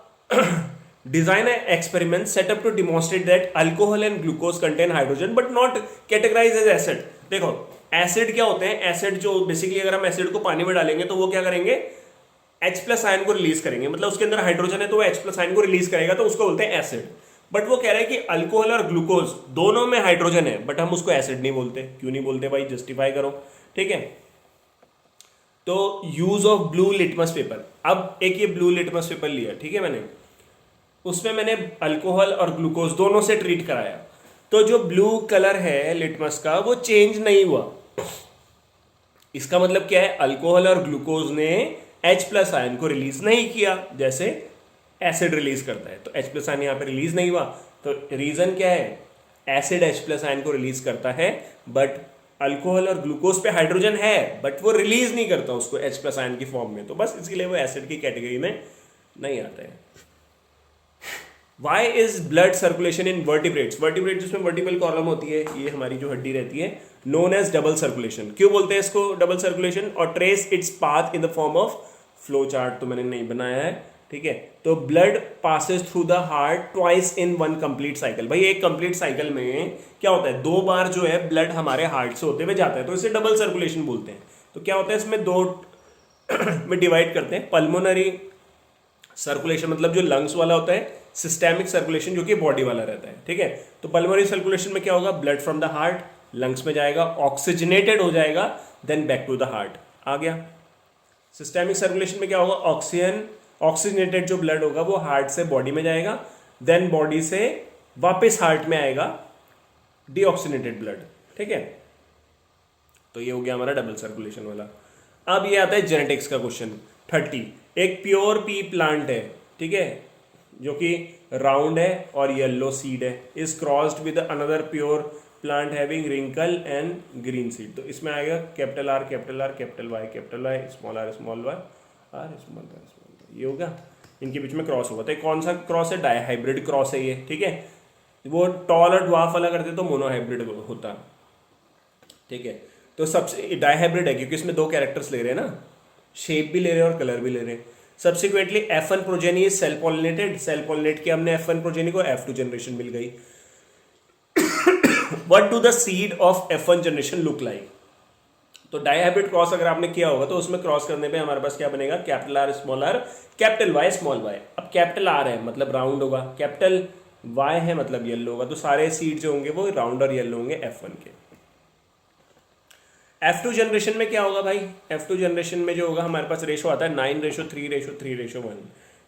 design experiment setup to demonstrate that alcohol and glucose contain hydrogen but not categorise as acid. देखो एसिड क्या होते हैं, एसिड जो बेसिकली अगर हम एसिड को पानी में डालेंगे तो वो क्या करेंगे, H+ आयन को रिलीज करेंगे, मतलब उसके अंदर हाइड्रोजन है तो वो H+ आयन को रिलीज करेगा, तो उसको बोलते हैं एसिड। बट वो कह रहा है कि अल्कोहल और ग्लूकोज दोनों में हाइड्रोजन है बट हम उसको एसिड नहीं बोलते। क्यों नहीं बोलते भाई, जस्टिफाई करो, ठीक है। तो use of blue litmus paper, अब एक ये ब्लू लिटमस पेपर लिया, ठीक है, मैंने उसमें मैंने अल्कोहल और ग्लूकोज दोनों से ट्रीट कराया, तो जो ब्लू कलर है लिटमस का वो चेंज नहीं हुआ। इसका मतलब क्या है, अल्कोहल और ग्लूकोज ने H+ आयन को रिलीज नहीं किया जैसे एसिड रिलीज करता है, तो H+ आयन यहाँ पे रिलीज नहीं हुआ। तो रीजन क्या है, एसिड H+ आयन को रिलीज करता है बट अल्कोहल और ग्लूकोज पे हाइड्रोजन है बट वो रिलीज नहीं करता उसको H+ आयन की फॉर्म में, तो बस इसके लिए वो एसिड की कैटेगरी में नहीं आता है। Why is blood circulation in vertebrates, vertebrate जिसमें वर्टिबल कॉलम होती है, ये हमारी जो हड्डी रहती है, नोन एज डबल सर्कुलेशन। क्यों बोलते हैं इसको डबल सर्कुलेशन, और trace its path in the form of flow chart, तो मैंने नहीं बनाया है, ठीक है। तो blood passes through the heart twice in one complete cycle, भाई एक कंप्लीट साइकिल में क्या होता है, 2 बार जो है ब्लड हमारे हार्ट से होते हुए जाता है, तो इसे डबल सर्कुलेशन बोलते हैं। तो क्या होता है इसमें 2 में डिवाइड करते हैं, पल्मोनरी सर्कुलेशन मतलब जो लंग्स वाला होता है, सिस्टेमिक सर्कुलेशन जो कि बॉडी वाला रहता है, ठीक है। तो पल्मोनरी सर्कुलेशन में क्या होगा, blood from the heart lungs में जाएगा, ऑक्सीजनेटेड हो जाएगा, then back to the heart आ गया। सिस्टेमिक सर्कुलेशन में क्या होगा, ऑक्सीजनेटेड जो ब्लड होगा वो हार्ट से बॉडी में जाएगा, देन बॉडी से वापस हार्ट में आएगा डीऑक्सीजनेटेड ब्लड, ठीक है। तो ये हो गया हमारा डबल सर्कुलेशन वाला। अब ये आता है जेनेटिक्स का क्वेश्चन 30। एक प्योर पी प्लांट है, ठीक है, जो कि राउंड है और येलो सीड है, is crossed with another pure plant having wrinkle and green seed. तो इसमें आएगा capital R capital R capital Y capital Y small r small y r small y, ये होगा, इनके बीच में क्रॉस होगा। तो कौन सा क्रॉस है, डायहाइब्रिड क्रॉस है ये, ठीक है। वो टॉल और ड्वार्फ वाला करते तो मोनोहाइब्रिड होता, ठीक है। तो सबसे डाइहाइब्रिड है क्योंकि इसमें दो कैरेक्टर्स ले रहे हैं ना, शेप भी ले रहे हैं और कलर भी ले रहे हैं। Subsequently F1 progeny is self pollinated, self pollinate किया हमने F1 प्रोजेनी को, F2 जनरेशन मिल गई। What do the seed of F1 generation look like? तो डाइहाइब्रिड क्रॉस अगर आपने किया होगा तो उसमें क्रॉस करने पे हमारे पास क्या बनेगा, capital R small R, capital Y small Y. अब कैपिटल आर है मतलब राउंड होगा, कैपिटल वाई है मतलब येलो होगा, तो सारे सीड जो होंगे वो राउंड और येलो होंगे F1 के। F2 जनरेशन में क्या होगा भाई, F2 जनरेशन में जो होगा हमारे पास रेशो आता है 9:3:3:1।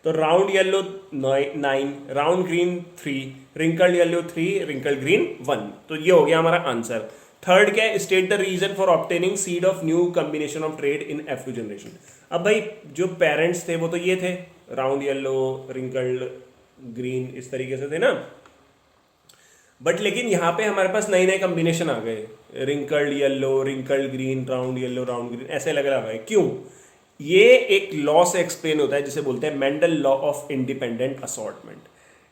तो round yellow 9, round green 3, wrinkled yellow 3, wrinkled green 1। तो ये हो गया हमारा आंसर। थर्ड क्या है, state the reason for obtaining seed of new combination of trait in F2 generation. अब भाई जो पेरेंट्स थे वो तो ये थे, राउंड येलो, रिंकल्ड ग्रीन, इस तरीके से थे ना, बट लेकिन यहाँ पे हमारे पास नए नए कॉम्बिनेशन आ गए, wrinkled yellow, wrinkled green, round yellow, round green, ऐसे अलग अलग आ गए। क्यों? ये एक लॉ से एक्सप्लेन होता है जिसे बोलते हैं Mendel law of independent assortment.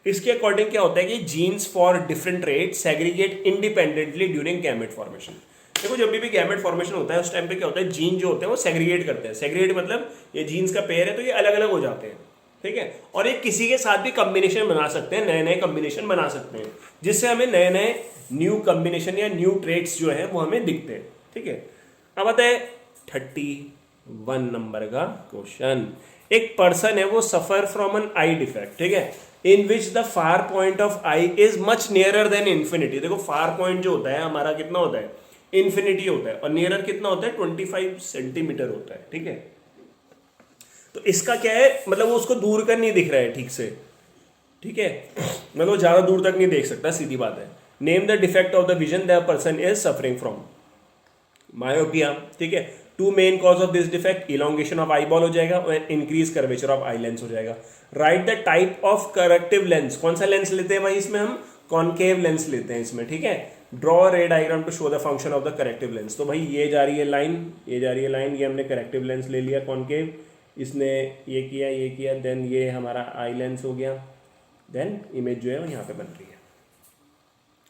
इसके अकॉर्डिंग क्या होता है कि genes for different trait segregate independently during gamete formation. देखो जब भी गैमेट फॉर्मेशन होता है उस टाइम पे क्या होता है, जीन जो होते हैं वो सेग्रीगेट करते हैं। सेग्रीगेट मतलब ये जीन्स का पेयर है तो ये अलग अलग हो जाते हैं, ठीक है। और ये किसी के साथ भी कॉम्बिनेशन बना सकते हैं, नए नए कॉम्बिनेशन बना सकते हैं, जिससे हमें नए नए न्यू कॉम्बिनेशन या न्यू ट्रेड्स जो है वो हमें दिखते हैं, ठीक है। अब आता है 31 नंबर का क्वेश्चन। एक पर्सन है वो suffer from an eye defect, ठीक है, in which the far point of eye is much nearer than infinity. देखो फार पॉइंट जो होता है हमारा कितना होता है, इन्फिनिटी होता है, और नियरर कितना होता है, 25 सेंटीमीटर होता है, ठीक है। तो इसका क्या है, मतलब वो उसको दूर कर नहीं दिख रहा है ठीक से, ठीक है, मतलब वो ज्यादा दूर तक नहीं देख सकता, सीधी बात है। Name the defect of the vision that person is suffering from, myopia, ठीक है। Two main cause of this defect, elongation of eye ball हो जाएगा और increase curvature of eye lens हो जाएगा। Write the type of corrective lens, कौन सा lens लेते हैं भाई इसमें हम, कॉनकेव लेंस लेते हैं इसमें, ठीक है। Draw ray diagram to show the function of the corrective lens. तो भाई ये जा रही है लाइन, ये जा रही है लाइन, ये हमने करेक्टिव लेंस ले लिया कॉनकेव, इसने ये किया, देन ये हमारा आई लेंस हो गया, देन इमेज जो है वो यहाँ पे बन रही है।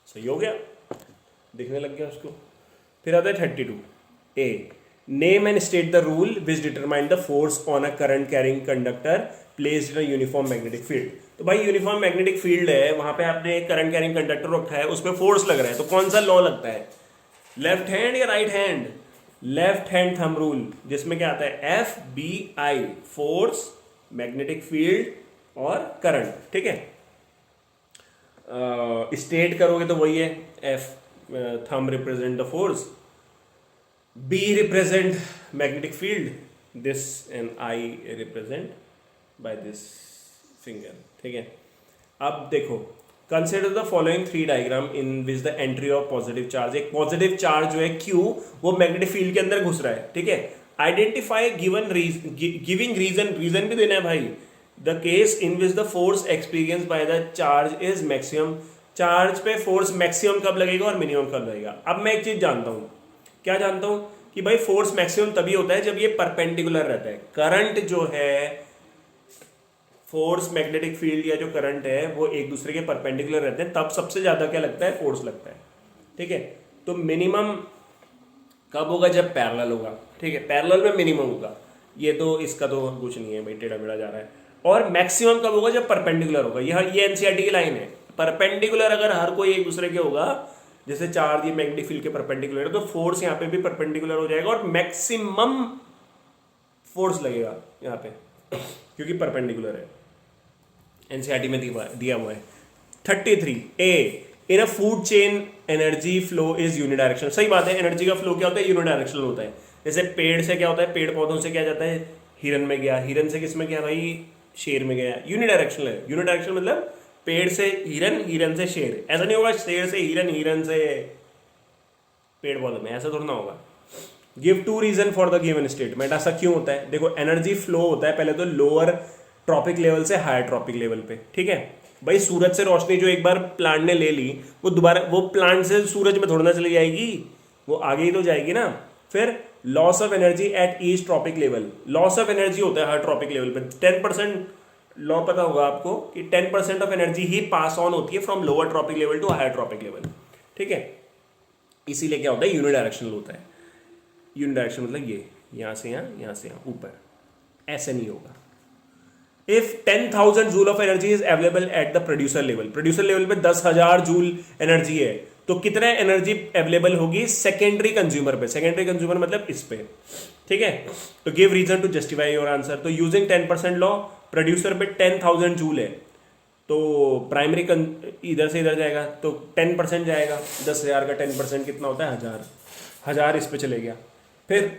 सही हो गया, दिखने लग गया उसको। फिर आता है 32 A, name and state the rule which determine the force on a current carrying conductor placed in a uniform magnetic field. तो भाई यूनिफॉर्म मैग्नेटिक फील्ड है, वहां पे आपने करंट कैरिंग कंडक्टर रखा है, उसमें फोर्स लग रहा है, तो कौन सा लॉ लगता है, लेफ्ट हैंड या right hand, left hand thumb rule, जिसमें क्या आता है FBI, फोर्स, मैग्नेटिक फील्ड और करंट, ठीक है। स्टेट करोगे तो वही है, F thumb represent the force, B represent magnetic field, this and I represent by this finger, ठीक है। अब देखो, consider the following 3 diagram in which the entry of positive charge, एक पॉजिटिव चार्ज जो है Q वो मैग्नेटिक फील्ड के अंदर घुस रहा है, ठीक है। आइडेंटिफाई गिवन गिविंग रीजन भी देना है भाई, the case in which the force experience by the charge is maximum. Charge पे फोर्स मैक्सिमम कब लगेगा और मिनिमम कब लगेगा। अब मैं एक चीज जानता हूँ, क्या जानता हूँ कि भाई फोर्स मैक्सिमम तभी होता है जब ये परपेंडिकुलर रहता है। करंट जो है, फोर्स, मैग्नेटिक फील्ड या जो करंट है वो एक दूसरे के परपेंडिकुलर रहते हैं, तब सबसे ज्यादा क्या लगता है, फोर्स लगता है, ठीक है। तो मिनिमम कब होगा, जब पैरेलल होगा, ठीक है, पैरेलल में मिनिमम होगा, ये तो इसका तो कुछ नहीं है भाई, टेढ़ा मेढ़ा जा रहा है। और मैक्सिमम कब होगा, जब परपेंडिकुलर होगा। ये NCERT की लाइन है, परपेंडिकुलर अगर हर कोई एक दूसरे के होगा, जैसे चार्ज ये मैग्नेटिक फील्ड के परपेंडिकुलर है, तो फोर्स यहाँ पे भी परपेंडिकुलर हो जाएगा और मैक्सिमम फोर्स लगेगा यहाँ पे क्योंकि परपेंडिकुलर है, NCERT में दिया हुआ है। 33 A, in a food chain energy flow is unidirectional. सही बात है, एनर्जी का फ्लो क्या होता है, यूनिडायरेक्शनल होता है। जैसे पेड़ से क्या होता है, पेड़ पौधों से क्या जाता है, हिरन में गया, हिरन से किस में गया भाई, शेर में गया, यूनिडायरेक्शनल है। यूनिडायरेक्शनल मतलब पेड़ से हिरन, हिरन से शेर, ऐसा नहीं होगा शेर से हिरन, हिरन से पेड़ पौधे में, ऐसा थोड़ा ना होगा। Give 2 reason for the given statement. ऐसा क्यों होता है, देखो एनर्जी फ्लो होता है पहले तो लोअर ट्रॉपिक लेवल से हायर ट्रॉपिक लेवल पे, ठीक है। भाई सूरज से रोशनी जो एक बार प्लांट ने ले ली, वो दोबारा वो प्लांट से सूरज में थोड़ा ना चली जाएगी, वो आगे ही तो जाएगी ना। फिर loss of energy at each trophic level, loss of energy होता है हर ट्रॉपिक लेवल पे, 10% लॉ पता होगा आपको कि 10% ऑफ एनर्जी ही पास ऑन होती है from lower trophic level to higher trophic level, ठीक है। इसीलिए क्या होता है, यूनिडायरेक्शनल होता है। यूनिडायरेक्शनल मतलब ये यहाँ से यहाँ से यहाँ ऊपर, ऐसे नहीं होगा। If 10,000 joule of energy is available at the producer level, producer level पे 10,000 जूल एनर्जी है, तो कितना एनर्जी अवेलेबल होगी सेकेंडरी कंज्यूमर पे। सेकेंडरी कंज्यूमर मतलब इस पे, ठीक है। तो give reason to justify your answer. तो यूजिंग 10% लॉ, प्रोड्यूसर पे 10,000 जूल है, तो प्राइमरी इधर से इधर जाएगा तो 10% जाएगा। 10,000 का 10% कितना होता है, 1,000। 1,000 इस पे चले गया, फिर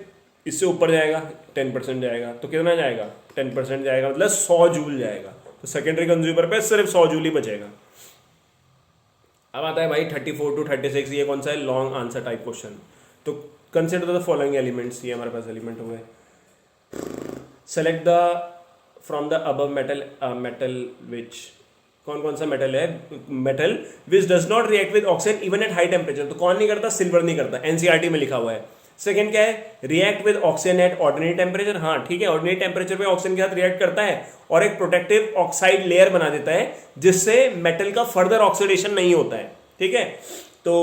इससे ऊपर जाएगा 10% जाएगा, तो कितना जाएगा, 10% जाएगा, मतलब 100 जूल जाएगा। तो सेकेंडरी कंज्यूमर पे सिर्फ 100 जूल ही बचेगा। अब आता है भाई 34 टू 36, ये कौन सा है, लॉन्ग आंसर टाइप क्वेश्चन। तो कंसिडर द फॉलोइंग एलिमेंट्स, ये हमारे पास एलिमेंट हुए। Select the from the above metal, metal which, कौन कौन सा मेटल है, metal which does not react with oxygen even at high temperature. तो कौन नहीं करता, सिल्वर नहीं करता, एनसीईआरटी में लिखा हुआ है। सेकंड क्या है, react with oxygen at ordinary temperature. हाँ ठीक है, ऑर्डिनरी टेम्परेचर पे ऑक्सीजन के साथ रिएक्ट करता है और एक प्रोटेक्टिव ऑक्साइड लेयर बना देता है, जिससे मेटल का फर्दर ऑक्सीडेशन नहीं होता है, ठीक है। तो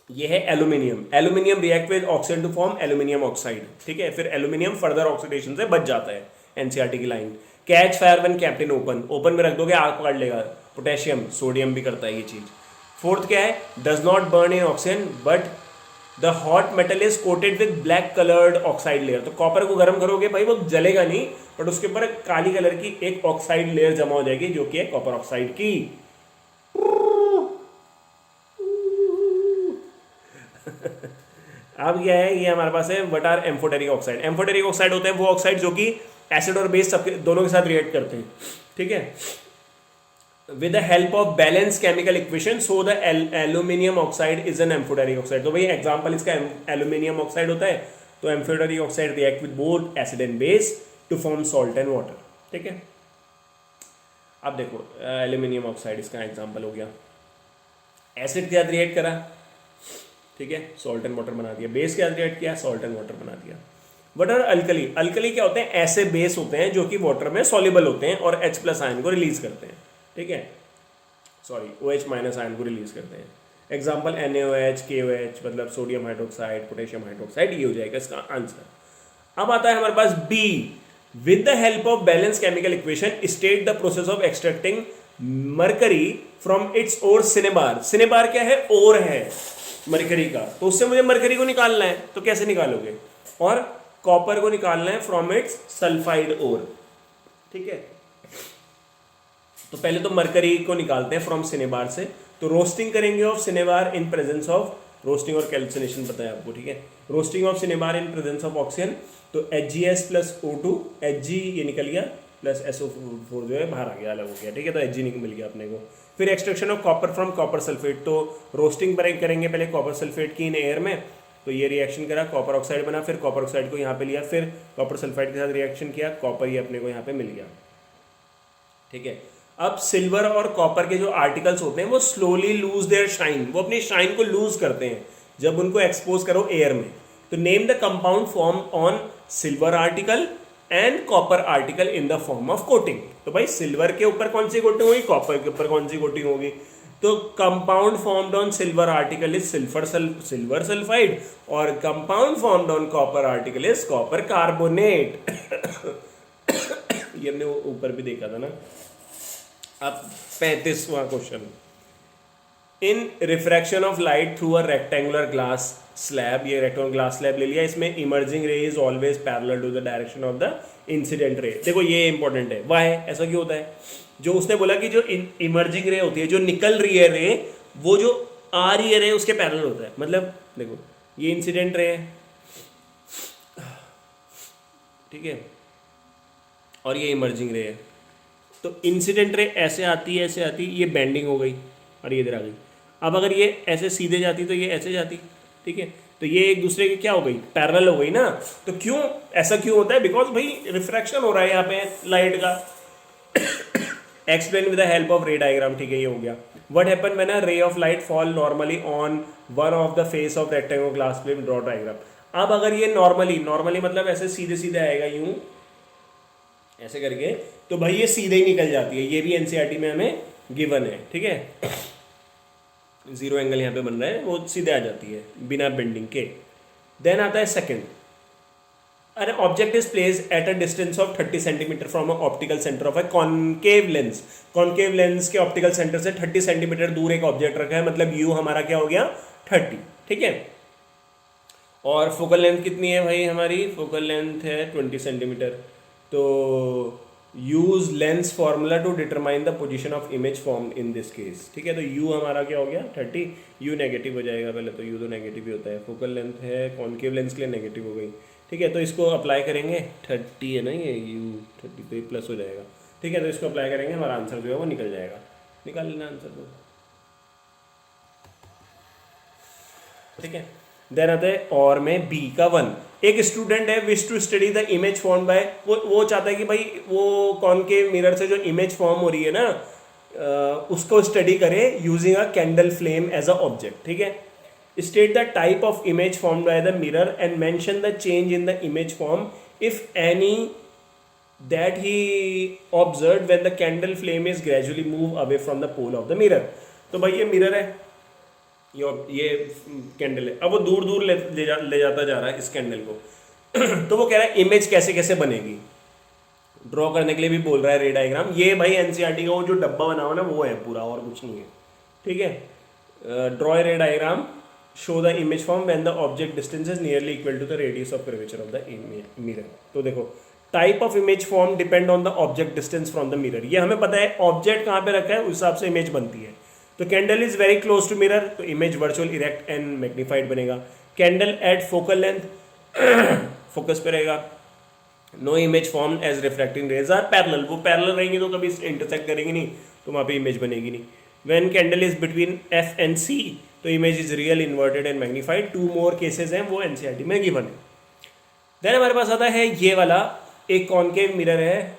ये है aluminium. Aluminium react with oxygen to form aluminium oxide, ठीक है। फिर एल्यूमिनियम फर्दर ऑक्सीडेशन से बच जाता है, एनसीईआरटी की line. Catch fire when kept in open, open में रख दोगे आग पकड़ लेगा। पोटेशियम, सोडियम भी करता है ये चीज। फोर्थ क्या है, does not burn in oxygen but the hot metal is coated with black coloured oxide layer. तो कॉपर को गर्म करोगे भाई, वो जलेगा नहीं, बट उसके ऊपर काली कलर की एक ऑक्साइड लेयर जमा हो जाएगी, जो कि है कॉपर ऑक्साइड की। अब क्या है, ये हमारे पास है what are amphoteric oxide. Amphoteric oxide होते हैं वो ऑक्साइड जो कि एसिड और बेस सबके दोनों के साथ रिएक्ट करते हैं, ठीक है, with the help of balance chemical equation. So the aluminium oxide is an amphoteric oxide. तो भाई एग्जांपल इसका एल्यूमिनियम ऑक्साइड होता है। तो amphoteric oxide react with both acid and base to form salt and water, ठीक है। अब देखो एल्यूमिनियम ऑक्साइड इसका एग्जांपल हो गया, एसिड के साथ रिएक्ट करा, ठीक है, सॉल्ट एंड वाटर बना दिया। बेस के साथ रिएक्ट किया, सॉल्ट एंड वाटर बना दिया। व्हाट आर अल्कली, अल्कली क्या होते हैं, ऐसे बेस होते हैं जो कि वाटर में सॉल्युबल होते हैं और H+ आयन को रिलीज करते हैं, ठीक है, सॉरी OH- आयन को रिलीज करते हैं। एग्जाम्पल NaOH, KOH मतलब सोडियम हाइड्रोक्साइड, पोटेशियम हाइड्रोक्साइड, ये हो जाएगा इसका आंसर। अब आता है हमारे पास B, with the help of balance chemical equation state the process of extracting mercury from its ore cinnabar. Cinnabar क्या है, ओर है मरकरी का, तो उससे मुझे मरकरी को निकालना है, तो कैसे निकालोगे, और कॉपर को निकालना है फ्रॉम इट्स सल्फाइड ओर, ठीक है। तो पहले तो मरकरी को निकालते हैं फ्रॉम सिनेबार से। तो रोस्टिंग करेंगे of cinnabar in presence of, roasting और कैल्सिनेशन पता है आपको, ठीक है। Roasting of cinnabar in presence of oxygen, तो HgS + O2, Hg ये निकल गया प्लस SO4 जो है बाहर आ गया, अलग हो गया, ठीक है। तो Hg मिल गया अपने को। फिर extraction of copper from copper sulphate, तो रोस्टिंग करेंगे पहले कॉपर सल्फेट की इन एयर में, तो ये रिएक्शन करा, कॉपर ऑक्साइड बना, फिर कॉपर ऑक्साइड को यहाँ पे लिया, फिर कॉपर सल्फाइड के साथ रिएक्शन किया, कॉपर ये अपने को यहाँ पे मिल गया, ठीक है। अब सिल्वर और कॉपर के जो आर्टिकल्स होते हैं वो स्लोली लूज देयर शाइन, वो अपनी शाइन को लूज करते हैं जब उनको एक्सपोज करो एयर में। तो name the compound form on silver article and copper article in the form of coating. तो भाई सिल्वर के ऊपर कौन सी कोटिंग होगी, कॉपर के ऊपर कौन सी कोटिंग होगी। तो compound formed on silver article is silver sulphide और compound formed on copper article is copper carbonate. ये हमने ऊपर भी देखा था ना। अब 35वां question, in refraction of light through a rectangular glass slab, ये रेक्टेंगुलर ग्लास स्लैब ले लिया, इसमें emerging ray is always parallel to the direction of the incident ray. देखो ये इंपॉर्टेंट है, वाई ऐसा क्यों होता है, जो उसने बोला कि जो इमर्जिंग रे होती है, जो निकल रही है रे, वो जो आ रही है रे उसके पैरेलल होता है। मतलब देखो ये इंसिडेंट रे है, ठीक है, और ये इमर्जिंग रे है। तो इंसिडेंट रे ऐसे आती है, ऐसे आती, ये बेंडिंग हो गई और ये इधर आ गई। अब अगर ये ऐसे सीधे जाती तो ये ऐसे जाती, ठीक है। तो ये एक दूसरे की क्या हो गई, पैरेलल हो गई ना। तो क्यों ऐसा क्यों होता है, बिकॉज भाई रिफ्रैक्शन हो रहा है यहाँ पे लाइट का। Explain with the help of रे डायग्राम, ठीक है, ये हो गया। व्हाट हैपन व्हेन अ रे of light fall normally on one of the face of rectangular glass plate, draw diagram. अब अगर ये नॉर्मली मतलब ऐसे सीधे सीधे आएगा यूं, ऐसे करके, तो भाई ये सीधे ही निकल जाती है। ये भी एनसीईआरटी में हमें गिवन है, ठीक है। जीरो एंगल यहाँ पे बन रहा है, वो सीधे आ जाती है बिना बेंडिंग के। देन आता है second, an object is placed at a distance of 30 centimetre from optical centre of a concave lens. Concave lens के ऑप्टिकल सेंटर से 30 सेंटीमीटर दूर एक ऑब्जेक्ट रखा है, मतलब यू हमारा क्या हो गया 30, ठीक है। और फोकल लेंथ कितनी है भाई हमारी, फोकल लेंथ है 20 सेंटीमीटर। तो use lens formula to determine the position of image form in this case, ठीक है। तो यू हमारा क्या हो गया 30, यू नेगेटिव हो जाएगा पहले, तो यू तो नेगेटिव ही होता है, फोकल लेंथ है कॉन्केव लेंस के लिए नेगेटिव हो गई, ठीक है। तो इसको अप्लाई करेंगे, 30 है ना ये यू 30 पे प्लस हो जाएगा, ठीक है। तो इसको अप्लाई करेंगे, हमारा आंसर जो है वो निकल जाएगा। निकाल लेना आंसर को, ठीक है। देन आता है और में बी का 1, एक स्टूडेंट है wish to study the image form by, वो चाहता है कि भाई वो कॉनकेव मिरर से जो इमेज फॉर्म हो रही है ना उसको स्टडी करे using a candle flame as a object, ठीक है। State the type of image form by the mirror and mention the change in the image form if any that he observe when the candle flame is gradually move away from the pole of the mirror. तो भाई ये mirror है, ये candle है, अब वो दूर दूर ले जाता जा रहा है इस कैंडल को। तो वो कह रहा है इमेज कैसे कैसे बनेगी, ड्रॉ करने के लिए भी बोल रहा है रे डायग्राम। ये भाई एनसीईआरटी का वो जो डब्बा बना हुआ ना वो है पूरा, और कुछ नहीं है, ठीक है। Draw ray diagram, show the image form when the object distance is nearly equal to the radius of curvature of the mirror. तो देखो type of image form depend on the object distance from the mirror, ये हमें पता है object कहाँ पे रखा है उस हिसाब से इमेज बनती है। तो candle is very close to mirror, तो image virtual erect and magnified बनेगा। Candle at focal length, focus पे रहेगा। No image form as reflecting rays are parallel, वो पैरेलल रहेंगी तो कभी इंटरसेक्ट करेंगी नहीं, तो वहाँ पे इमेज बनेगी नहीं। When candle is between F and C, तो image is real inverted and magnified. 2 more cases हैं, वो एनसीईआरटी में गिवन है। देन हमारे पास आता है ये वाला, एक कॉनकेव मिरर है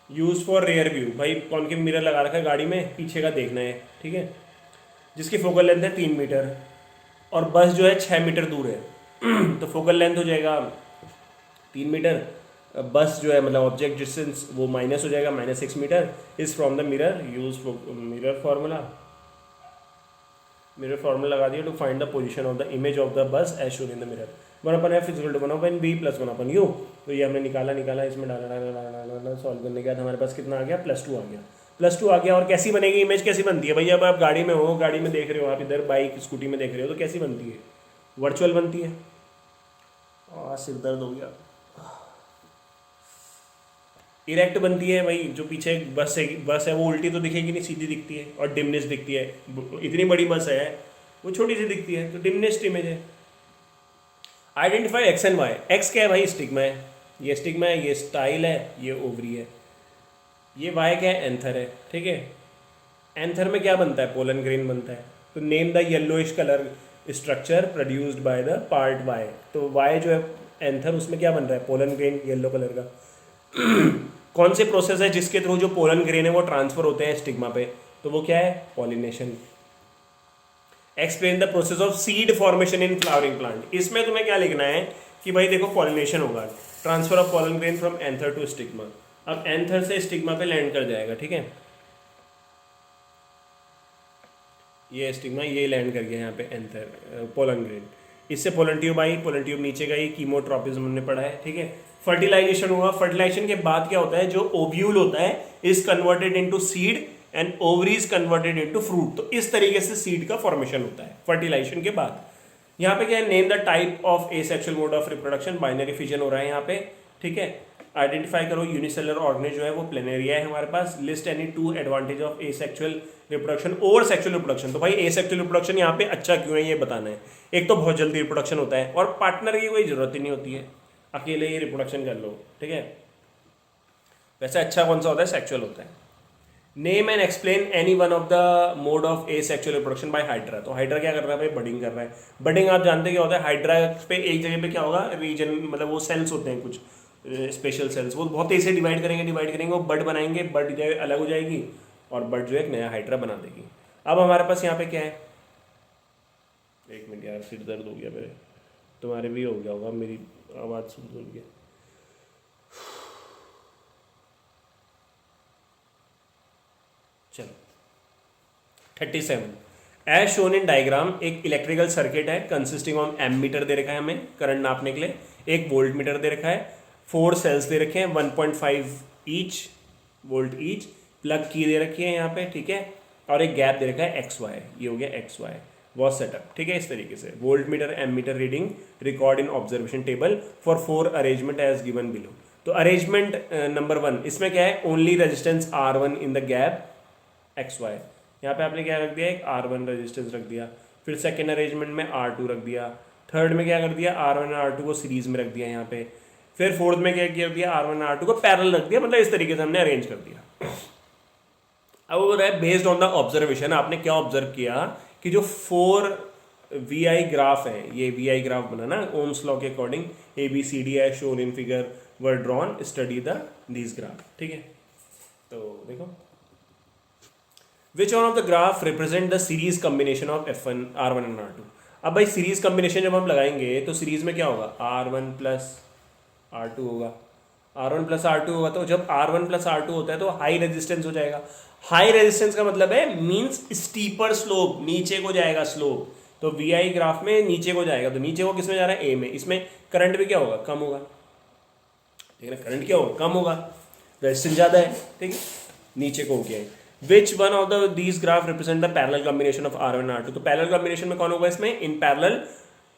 यूज फॉर रेयर व्यू। भाई कॉनकेव मिरर लगा रखा है गाड़ी में, पीछे का देखना है, ठीक है, जिसकी फोकल लेंथ है 3 मीटर और बस जो है 6 मीटर दूर है। तो फोकल लेंथ हो जाएगा 3 मीटर, बस जो है मतलब ऑब्जेक्ट डिस्टेंस वो माइनस हो जाएगा -6 metre. Is from the mirror, use mirror formula, mirror formula लगा दिया to find the position of the image of the bus as shown in the mirror. 1/f is equal to 1/b plus 1/u। तो ये हमने निकाला, इसमें डाला, solve करने के बाद हमारे पास कितना आ गया, +2 आ गया, +2 आ गया। और कैसी बनेगी इमेज, कैसी बनती है भाई, अब आप गाड़ी में हो, गाड़ी में देख रहे हो, आप इधर बाइक स्कूटी में देख रहे हो, तो कैसी बनती है, वर्चुअल बनती है। सिर दर्द हो गया। इरेक्ट बनती है भाई, जो पीछे बस है वो उल्टी तो दिखेगी नहीं, सीधी दिखती है और डिमनेस दिखती है। इतनी बड़ी बस है वो छोटी सी दिखती है, तो डिमनेस्ट इमेज है। Identify X and Y, X क्या है भाई, स्टिग्मा है, ये स्टिग्मा है, ये स्टाइल है, ये ओवरी है। ये वाई क्या है, एंथर है, ठीक है। एंथर में क्या बनता है, पोलन ग्रेन बनता है। तो name the yellowish colour structure produced by the part Y. तो वाई जो है एंथर, उसमें क्या बन रहा है, पोलन ग्रेन येलो कलर का। कौन से प्रोसेस है जिसके थ्रू जो पोलन ग्रेन है वो ट्रांसफर होते हैं स्टिग्मा पे, तो वो क्या है, pollination. Explain the process of seed formation in flowering plant. इसमें तुम्हें क्या लिखना है कि भाई देखो पॉलिनेशन होगा, transfer of pollen grain from anther to stigma. अब एंथर से स्टिग्मा पे लैंड कर जाएगा, ठीक है, ये स्टिग्मा ये लैंड कर गया यहाँ पे एंथर पोलन ग्रेन। इससे पोलन ट्यूब आई, पोलन ट्यूब नीचे गई, कीमोट्रॉपिज्म हमने पढ़ा है, ठीक है। फर्टिलाइजेशन हुआ, फर्टिलाइजेशन के बाद क्या होता है, जो ओव्यूल होता है is converted into seed and ovary is converted into fruit. तो इस तरीके से सीड का फॉर्मेशन होता है फर्टिलाइजेशन के बाद। यहाँ पे क्या है, name the type of asexual mode of reproduction, binary fission हो रहा है यहाँ पे, ठीक है। आइडेंटिफाई करो यूनिसेलुलर ऑर्गेनेज जो है वो प्लेनेरिया है हमारे पास। List any 2 advantage of asexual reproduction over sexual reproduction. तो भाई एसेक्सुअल रिप्रोडक्शन यहाँ पे अच्छा क्यों है ये बताना है। एक तो बहुत जल्दी रिप्रोडक्शन होता है और पार्टनर की कोई जरूरत ही नहीं होती है, अकेले ही रिप्रोडक्शन कर लो, ठीक है। वैसे अच्छा कौन सा होता है, सेक्सुअल होता है। Name and explain any one of the mode of asexual reproduction by hydra. तो हाइड्रा क्या कर रहा है भाई, बडिंग कर रहा है। बडिंग आप जानते क्या होता है, हाइड्रा पे एक जगह पे क्या होगा, रीजन मतलब वो सेल्स होते हैं कुछ स्पेशल सेल्स, वो बहुत तेजी से डिवाइड करेंगे, वो बड बनाएंगे, बड जो है अलग हो जाएगी और बड जो है एक नया हाइड्रा बना देगी। अब हमारे पास यहाँ पे क्या है, एक मिनट यार सिर दर्द हो गया मेरे, तुम्हारे भी हो गया होगा, मेरी आवाज़ सुन सुन के। चलो 37 एज शोन इन डायग्राम, एक इलेक्ट्रिकल सर्किट है कंसिस्टिंग ऑफ एमीटर दे रखा है हमें करंट नापने के लिए, एक वोल्ट मीटर दे रखा है, 4 सेल्स दे रखे हैं 1.5 ईच वोल्ट ईच, प्लग की दे रखी है यहाँ पे, ठीक है, और एक गैप दे रखा है एक्स वाई, ये हो गया एक्स वाई वॉज सेटअप, ठीक है। इस तरीके से volt meter ammeter reading record in observation table for 4 arrangement as given below. तो अरेंजमेंट नंबर 1 इसमें क्या है, only resistance R1 in the gap X Y, यहाँ पे आपने क्या रख दिया, एक R1 रेजिस्टेंस रख दिया, फिर सेकेंड अरेंजमेंट में R2 रख दिया, थर्ड में क्या कर दिया, R1 और R2 को सीरीज में रख दिया यहाँ पे, फिर फोर्थ में क्या कर दिया, R1 और R2 को पैरेलल रख दिया, मतलब इस तरीके से हमने अरेंज कर दिया। अब वो है बेस्ड ऑन द ऑब्जर्वेशन, आपने क्या ऑब्जर्व किया कि जो 4 VI ग्राफ है, ये VI ग्राफ बना ना ओम्स लॉ के अकॉर्डिंग, ABCD है shown in figure were drawn, study the these graph, ठीक है। तो देखो विच one of the graph represent the series combination of F1 R1 and R2। अब भाई सीरीज कॉम्बिनेशन जब हम लगाएंगे तो सीरीज में क्या होगा, R1 प्लस R2 होगा, R1 प्लस R2 होगा, तो जब R1 प्लस R2 होता है तो हाई रेजिस्टेंस हो जाएगा। हाई रेजिस्टेंस का मतलब है मींस स्टीपर स्लोप, नीचे को जाएगा स्लोप, तो VI ग्राफ में नीचे को जाएगा, तो नीचे को किसमें जा रहा है, A में, इसमें करंट भी क्या होगा, कम होगा, ठीक है, करंट क्या होगा, कम होगा, रेजिस्टेंस ज़्यादा है, ठीक है, नीचे को हो गया है। विच one of the these graph represent the parallel combination of R1 R2, तो पैरेलल कॉम्बिनेशन में कौन होगा, इसमें इन पैरेलल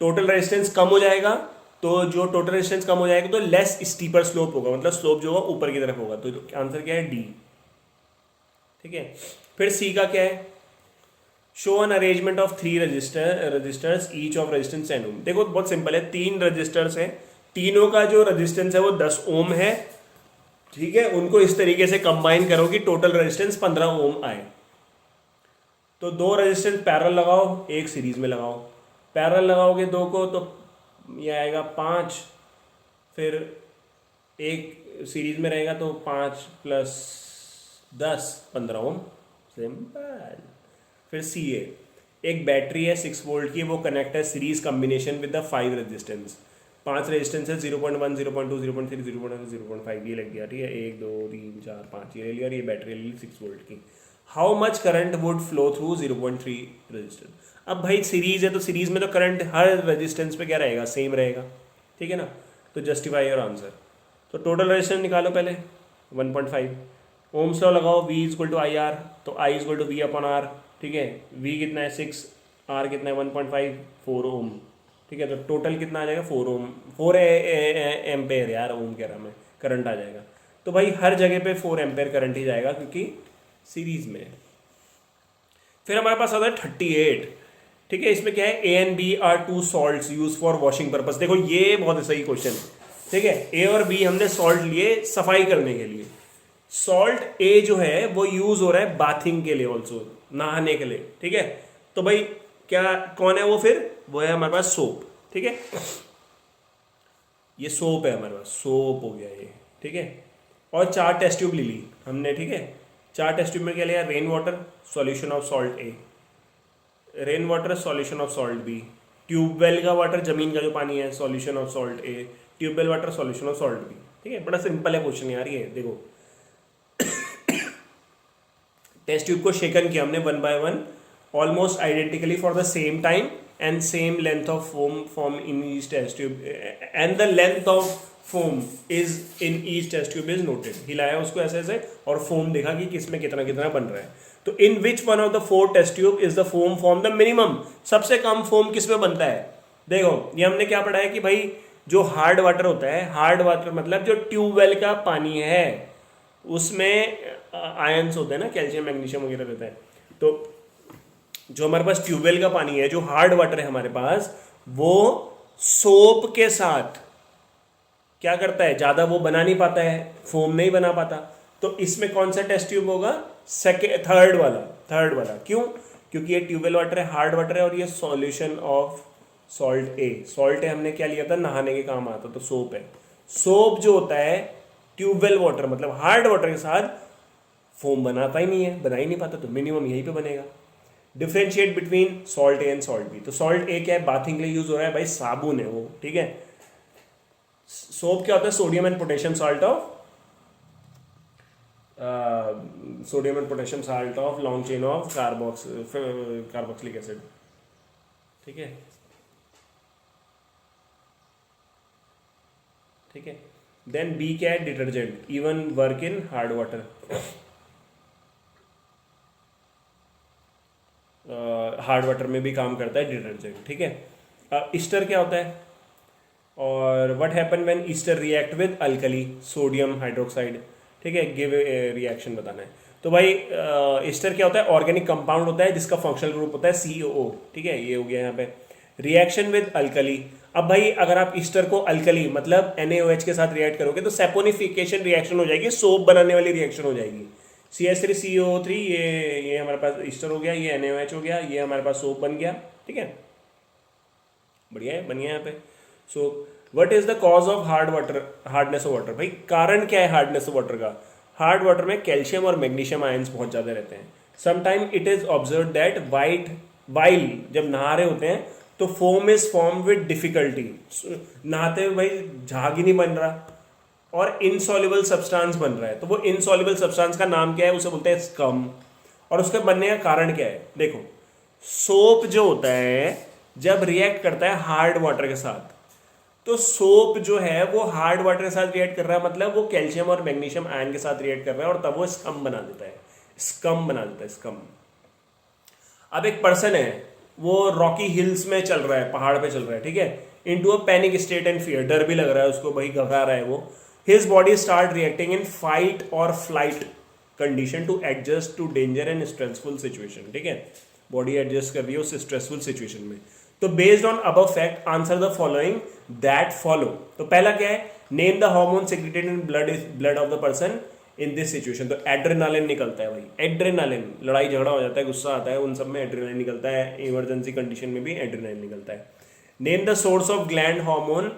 टोटल रेजिस्टेंस कम हो जाएगा, तो जो टोटल रेजिस्टेंस कम हो जाएगा तो लेस स्टीपर स्लोप होगा, मतलब स्लोप जो होगा ऊपर की तरफ होगा, तो आंसर क्या है, डी, ठीक है। फिर सी का क्या है, show an arrangement of 3 resistors each of resistance 10 ohm. देखो बहुत सिंपल है, 3 रजिस्टर्स है, तीनों का जो रेजिस्टेंस है वो 10 ओम है, ठीक है, उनको इस तरीके से कंबाइन करो कि टोटल रेजिस्टेंस 15 ओम आए। तो 2 रेजिस्टेंस पैरेलल लगाओ, एक सीरीज में लगाओ, पैरेलल लगाओगे 2 को तो ये आएगा 5, फिर एक सीरीज में रहेगा तो 5 प्लस 10 15 ओम, सिंपल। फिर सी है, एक बैटरी है 6 वोल्ट की, वो कनेक्ट है series combination with the 5 resistance, 5 resistance है 0.1 0.2 0.3 0.4 0.5, ये लग गया, ठीक है, 1 2 3 4 5 ये ले लिया, और ये बैटरी ले ली 6 वोल्ट की। How much current would flow through 0.3 resistance. अब भाई सीरीज है तो सीरीज में तो करंट हर रेजिस्टेंस पे क्या रहेगा, सेम रहेगा, ठीक है ना, तो जस्टिफाई योर आंसर। तो टोटल रेजिस्टेंस निकालो पहले 1.5, ओम्स लॉ लगाओ, V is equal to I R, तो I is equal to V upon R, ठीक है, V कितना है 6, R कितना है 1.5 4 ओम, ठीक है, तो टोटल कितना आ जाएगा 4 ओम, 4 एम्पेयर यार, ओम कह रहा मैं, करंट आ जाएगा। तो भाई हर जगह पे 4 एम्पेयर करंट ही जाएगा क्योंकि सीरीज में है। फिर हमारे पास आता है 38, ठीक है, इसमें क्या है, A and B are 2 salts used for washing purpose. देखो ये बहुत सही क्वेश्चन है, ठीक है, A और B हमने सॉल्ट लिए सफाई करने के लिए, सॉल्ट A जो है वो यूज हो रहा है बाथिंग के लिए, ऑल्सो नहाने के लिए, ठीक है। तो भाई क्या कौन है वो, फिर वो है हमारे पास सोप, ठीक है, ये सोप है हमारे पास, सोप हो गया ये, ठीक है। और 4 टेस्ट ट्यूब ले ली हमने, ठीक है, 4 टेस्ट ट्यूब में क्या लिया, rain water solution of salt A, rain water solution of salt B, tubewell का वाटर जमीन का जो पानी है solution of salt A, tubewell water solution of salt B, ठीक है, बड़ा सिंपल है क्वेश्चन यार ये। देखो टेस्ट ट्यूब को शेकन किया हमने 1 by 1 almost identically for the same time and same length of foam form in each test tube and the length of foam is in each test tube is noted. हिलाया उसको ऐसे ऐसे और foam देखा कि किसमें कितना कितना बन रहा है। तो in which one of the 4 test tube is the foam form the minimum, सबसे कम फोम किस में बनता है। देखो ये हमने क्या पढ़ा है कि भाई जो हार्ड वाटर होता है, हार्ड वाटर मतलब जो ट्यूबवेल का पानी है उसमें आयंस होते हैं ना, कैल्शियम मैग्नीशियम वगैरह रहता है। तो जो हमारे पास ट्यूबवेल का पानी है, जो हार्ड वाटर है हमारे पास, वो सोप के साथ क्या करता है, ज़्यादा वो बना नहीं पाता है, फोम नहीं बना पाता। तो इसमें कौन सा टेस्ट ट्यूब होगा, थर्ड वाला। क्यों, क्योंकि ये ट्यूबवेल वाटर है, हार्ड वाटर है, और ये solution of salt A, salt है हमने क्या लिया था, नहाने के काम आता, तो सोप है। सोप जो होता है ट्यूबवेल वाटर मतलब हार्ड वाटर के साथ फोम बनाता ही नहीं है, बना ही नहीं पाता, तो मिनिमम यहीं पे बनेगा। Differentiate between salt A and salt B, तो सॉल्ट ए क्या है, बाथिंग के लिए यूज हो रहा है भाई, साबुन है वो, ठीक है। सोप क्या होता है, sodium and potassium salt of sodium and potassium salt of long chain of carboxylic acid, ठीक है, ठीक है। देन बी क्या है, detergent, even work in hard water, hard water में भी काम करता है डिटर्जेंट, ठीक है। ईस्टर क्या होता है, और what happen when Easter react with alkali sodium hydroxide, ठीक है, गिव रिएक्शन बताना है। तो भाई ईस्टर क्या होता है, ऑर्गेनिक कंपाउंड होता है जिसका फंक्शनल ग्रुप होता है COO, ठीक है, ये हो गया यहाँ पे। रिएक्शन विद अल्कली, अब भाई अगर आप ईस्टर को अल्कली मतलब NaOH के साथ रिएक्ट करोगे तो सैपोनिफिकेशन रिएक्शन हो जाएगी, सोप बनाने वाली रिएक्शन हो जाएगी। CH3COO3, ये हमारे पास ईस्टर हो गया, ये NaOH हो गया, ये हमारे पास सोप बन गया, ठीक है, बढ़िया है, बन गया यहाँ पे। So what is the cause of hardness of water, भाई कारण क्या है हार्डनेस ऑफ वाटर का। हार्ड वाटर में कैल्शियम और मैग्नीशियम आयंस बहुत ज़्यादा रहते हैं। Sometime it is observe that while जब नहा रहे होते हैं तो foam is form with difficulty, नहाते हुए भाई झाग ही नहीं बन रहा और इनसॉल्युबल सब्सटेंस बन रहा है। तो वो इनसॉल्युबल सब्सटेंस का नाम क्या है, उसे बोलते हैं स्कम। और उसके बनने का कारण क्या है, देखो सोप जो होता है जब रिएक्ट करता है हार्ड वाटर के साथ, तो सोप जो है वो हार्ड वाटर के साथ रिएक्ट कर रहा है, मतलब वो कैल्शियम और मैग्नीशियम आयन के साथ रिएक्ट कर रहा है और तब वो स्कम बना देता है, स्कम बना देता है, स्कम। अब एक पर्सन है, वो रॉकी हिल्स में चल रहा है, पहाड़ पे चल रहा है, ठीक है, into a panic state and fear, डर भी लग रहा है उसको, भाई घबरा रहा है वो। His body start reacting in fight और flight condition to adjust to danger and stressful situation, ठीक है, बॉडी एडजस्ट कर रही है उस स्ट्रेसफुल सिचुएशन में। तो based on above fact answer the following that follow. तो पहला क्या है, name the hormone secreted in blood of the person in this situation. तो एड्रेनालिन निकलता है भाई, एड्रेनालिन, लड़ाई झगड़ा हो जाता है, गुस्सा आता है, उन सब में एड्रेनालिन निकलता है, इमरजेंसी कंडीशन में भी एड्रेनालिन निकलता है। Name the source of gland hormone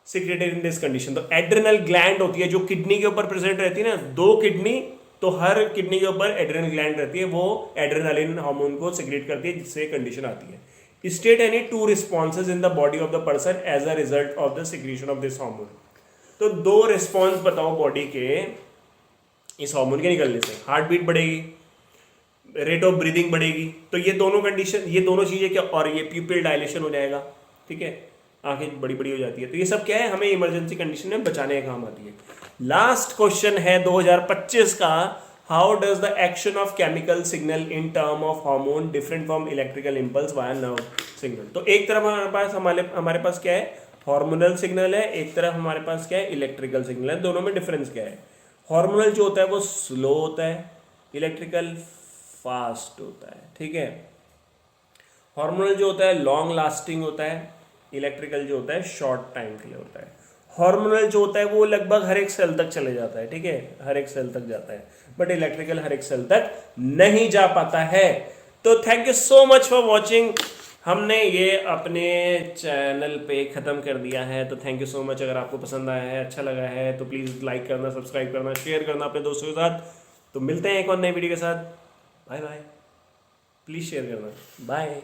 secreted in this condition. तो एड्रेनल ग्लैंड होती है जो किडनी के ऊपर प्रेजेंट रहती है ना, 2 किडनी, तो हर किडनी के ऊपर एड्रेनल ग्लैंड रहती है, वो एड्रेनालिन हार्मोन को सिक्रेट करती है, जिससे कंडीशन आती है। State any 2 responses in the body of the person as a result of the secretion of this hormone. तो 2 रिस्पॉन्स बताओ बॉडी के इस हार्मोन के निकलने से। हार्ट बीट बढ़ेगी, रेट ऑफ ब्रीदिंग बढ़ेगी, तो ये दोनों कंडीशन, ये दोनों चीजें क्या, और ये प्यूपिल डायलेशन हो जाएगा, ठीक है, आंखें बड़ी बड़ी हो जाती है। तो ये सब क्या है, हमें इमरजेंसी कंडीशन में बचाने का काम आती है। लास्ट क्वेश्चन है 2025 का, how does the action of chemical signal in term of hormone different from electrical impulse via nerve signal. तो एक तरफ हमारे पास क्या है, हार्मोनल सिग्नल है, एक तरफ हमारे पास क्या है, इलेक्ट्रिकल सिग्नल है। दोनों में डिफरेंस क्या है, हार्मोनल जो होता है वो स्लो होता है, इलेक्ट्रिकल फास्ट होता है, ठीक है। हार्मोनल जो होता है लॉन्ग लास्टिंग होता है, इलेक्ट्रिकल जो होता है शॉर्ट टाइम के लिए होता है। हार्मोनल जो होता है वो लगभग हर एक सेल तक चले जाता है, ठीक है, हर एक सेल तक जाता है, बट इलेक्ट्रिकल हर एक सेल तक नहीं जा पाता है। तो thank you so much for watching. हमने ये अपने चैनल पे ख़त्म कर दिया है, तो थैंक यू सो मच। अगर आपको पसंद आया है, अच्छा लगा है, तो प्लीज़ लाइक करना, सब्सक्राइब करना, शेयर करना अपने दोस्तों के साथ। तो मिलते हैं एक और नई वीडियो के साथ। बाय बाय, प्लीज़ शेयर करना, बाय।